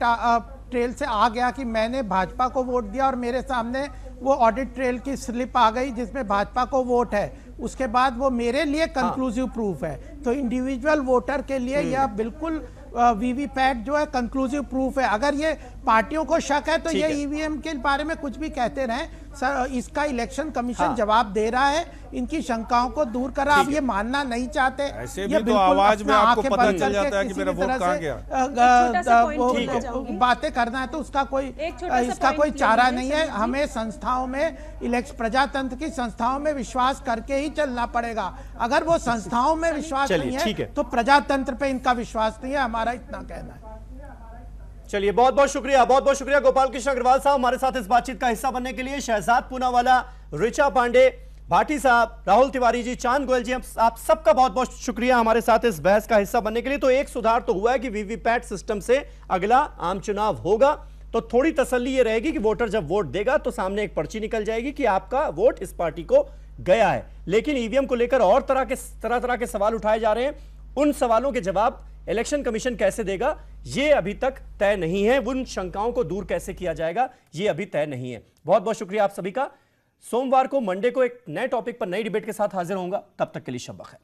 ट्रेल से आ गया कि मैंने भाजपा को वोट दिया और मेरे सामने वो ऑडिट ट्रेल की स्लिप आ गई जिसमें भाजपा को वोट है, उसके बाद वो मेरे लिए कंक्लूसिव प्रूफ है। तो इंडिविजुअल वोटर के लिए यह बिल्कुल वीवीपैट जो है कंक्लूसिव प्रूफ है। अगर ये पार्टियों को शक है तो ये ईवीएम के बारे में कुछ भी कहते रहें, सर इसका इलेक्शन कमीशन जवाब दे रहा है, इनकी शंकाओं को दूर कर रहा है। आप ये मानना नहीं चाहते, ऐसे भी तो आवाज में आपको पता चल जाता है कि मेरा वोट कहां गया। बातें करना है तो उसका कोई इसका कोई चारा नहीं है। हमें संस्थाओं में प्रजातंत्र की संस्थाओं में विश्वास करके ही चलना पड़ेगा। अगर वो संस्थाओं में विश्वास नहीं है तो प्रजातंत्र पे इनका विश्वास नहीं है, हमारा इतना कहना है। चलिए, बहुत बहुत शुक्रिया गोपाल कृष्ण अग्रवाल साहब हमारे साथ इस बातचीत का हिस्सा बनने के लिए। शहजाद पूनावाला, ऋचा पांडे, भाटी साहब, राहुल तिवारी जी, चांद गोयल जी, आप सबका बहुत बहुत शुक्रिया हमारे साथ इस बहस का हिस्सा बनने के लिए। तो एक सुधार तो हुआ है कि वीवीपैट सिस्टम से अगला आम चुनाव होगा तो थोड़ी तसल्ली ये रहेगी कि वोटर जब वोट देगा तो सामने एक पर्ची निकल जाएगी कि आपका वोट इस पार्टी को गया है। लेकिन ईवीएम को लेकर और तरह के सवाल उठाए जा रहे हैं। उन सवालों के जवाब इलेक्शन कमीशन कैसे देगा ये अभी तक तय नहीं है। उन शंकाओं को दूर कैसे किया जाएगा ये अभी तय नहीं है। बहुत बहुत शुक्रिया आप सभी का। सोमवार को, मंडे को एक नए टॉपिक पर नई डिबेट के साथ हाजिर होऊंगा। तब तक के लिए शब बखैर।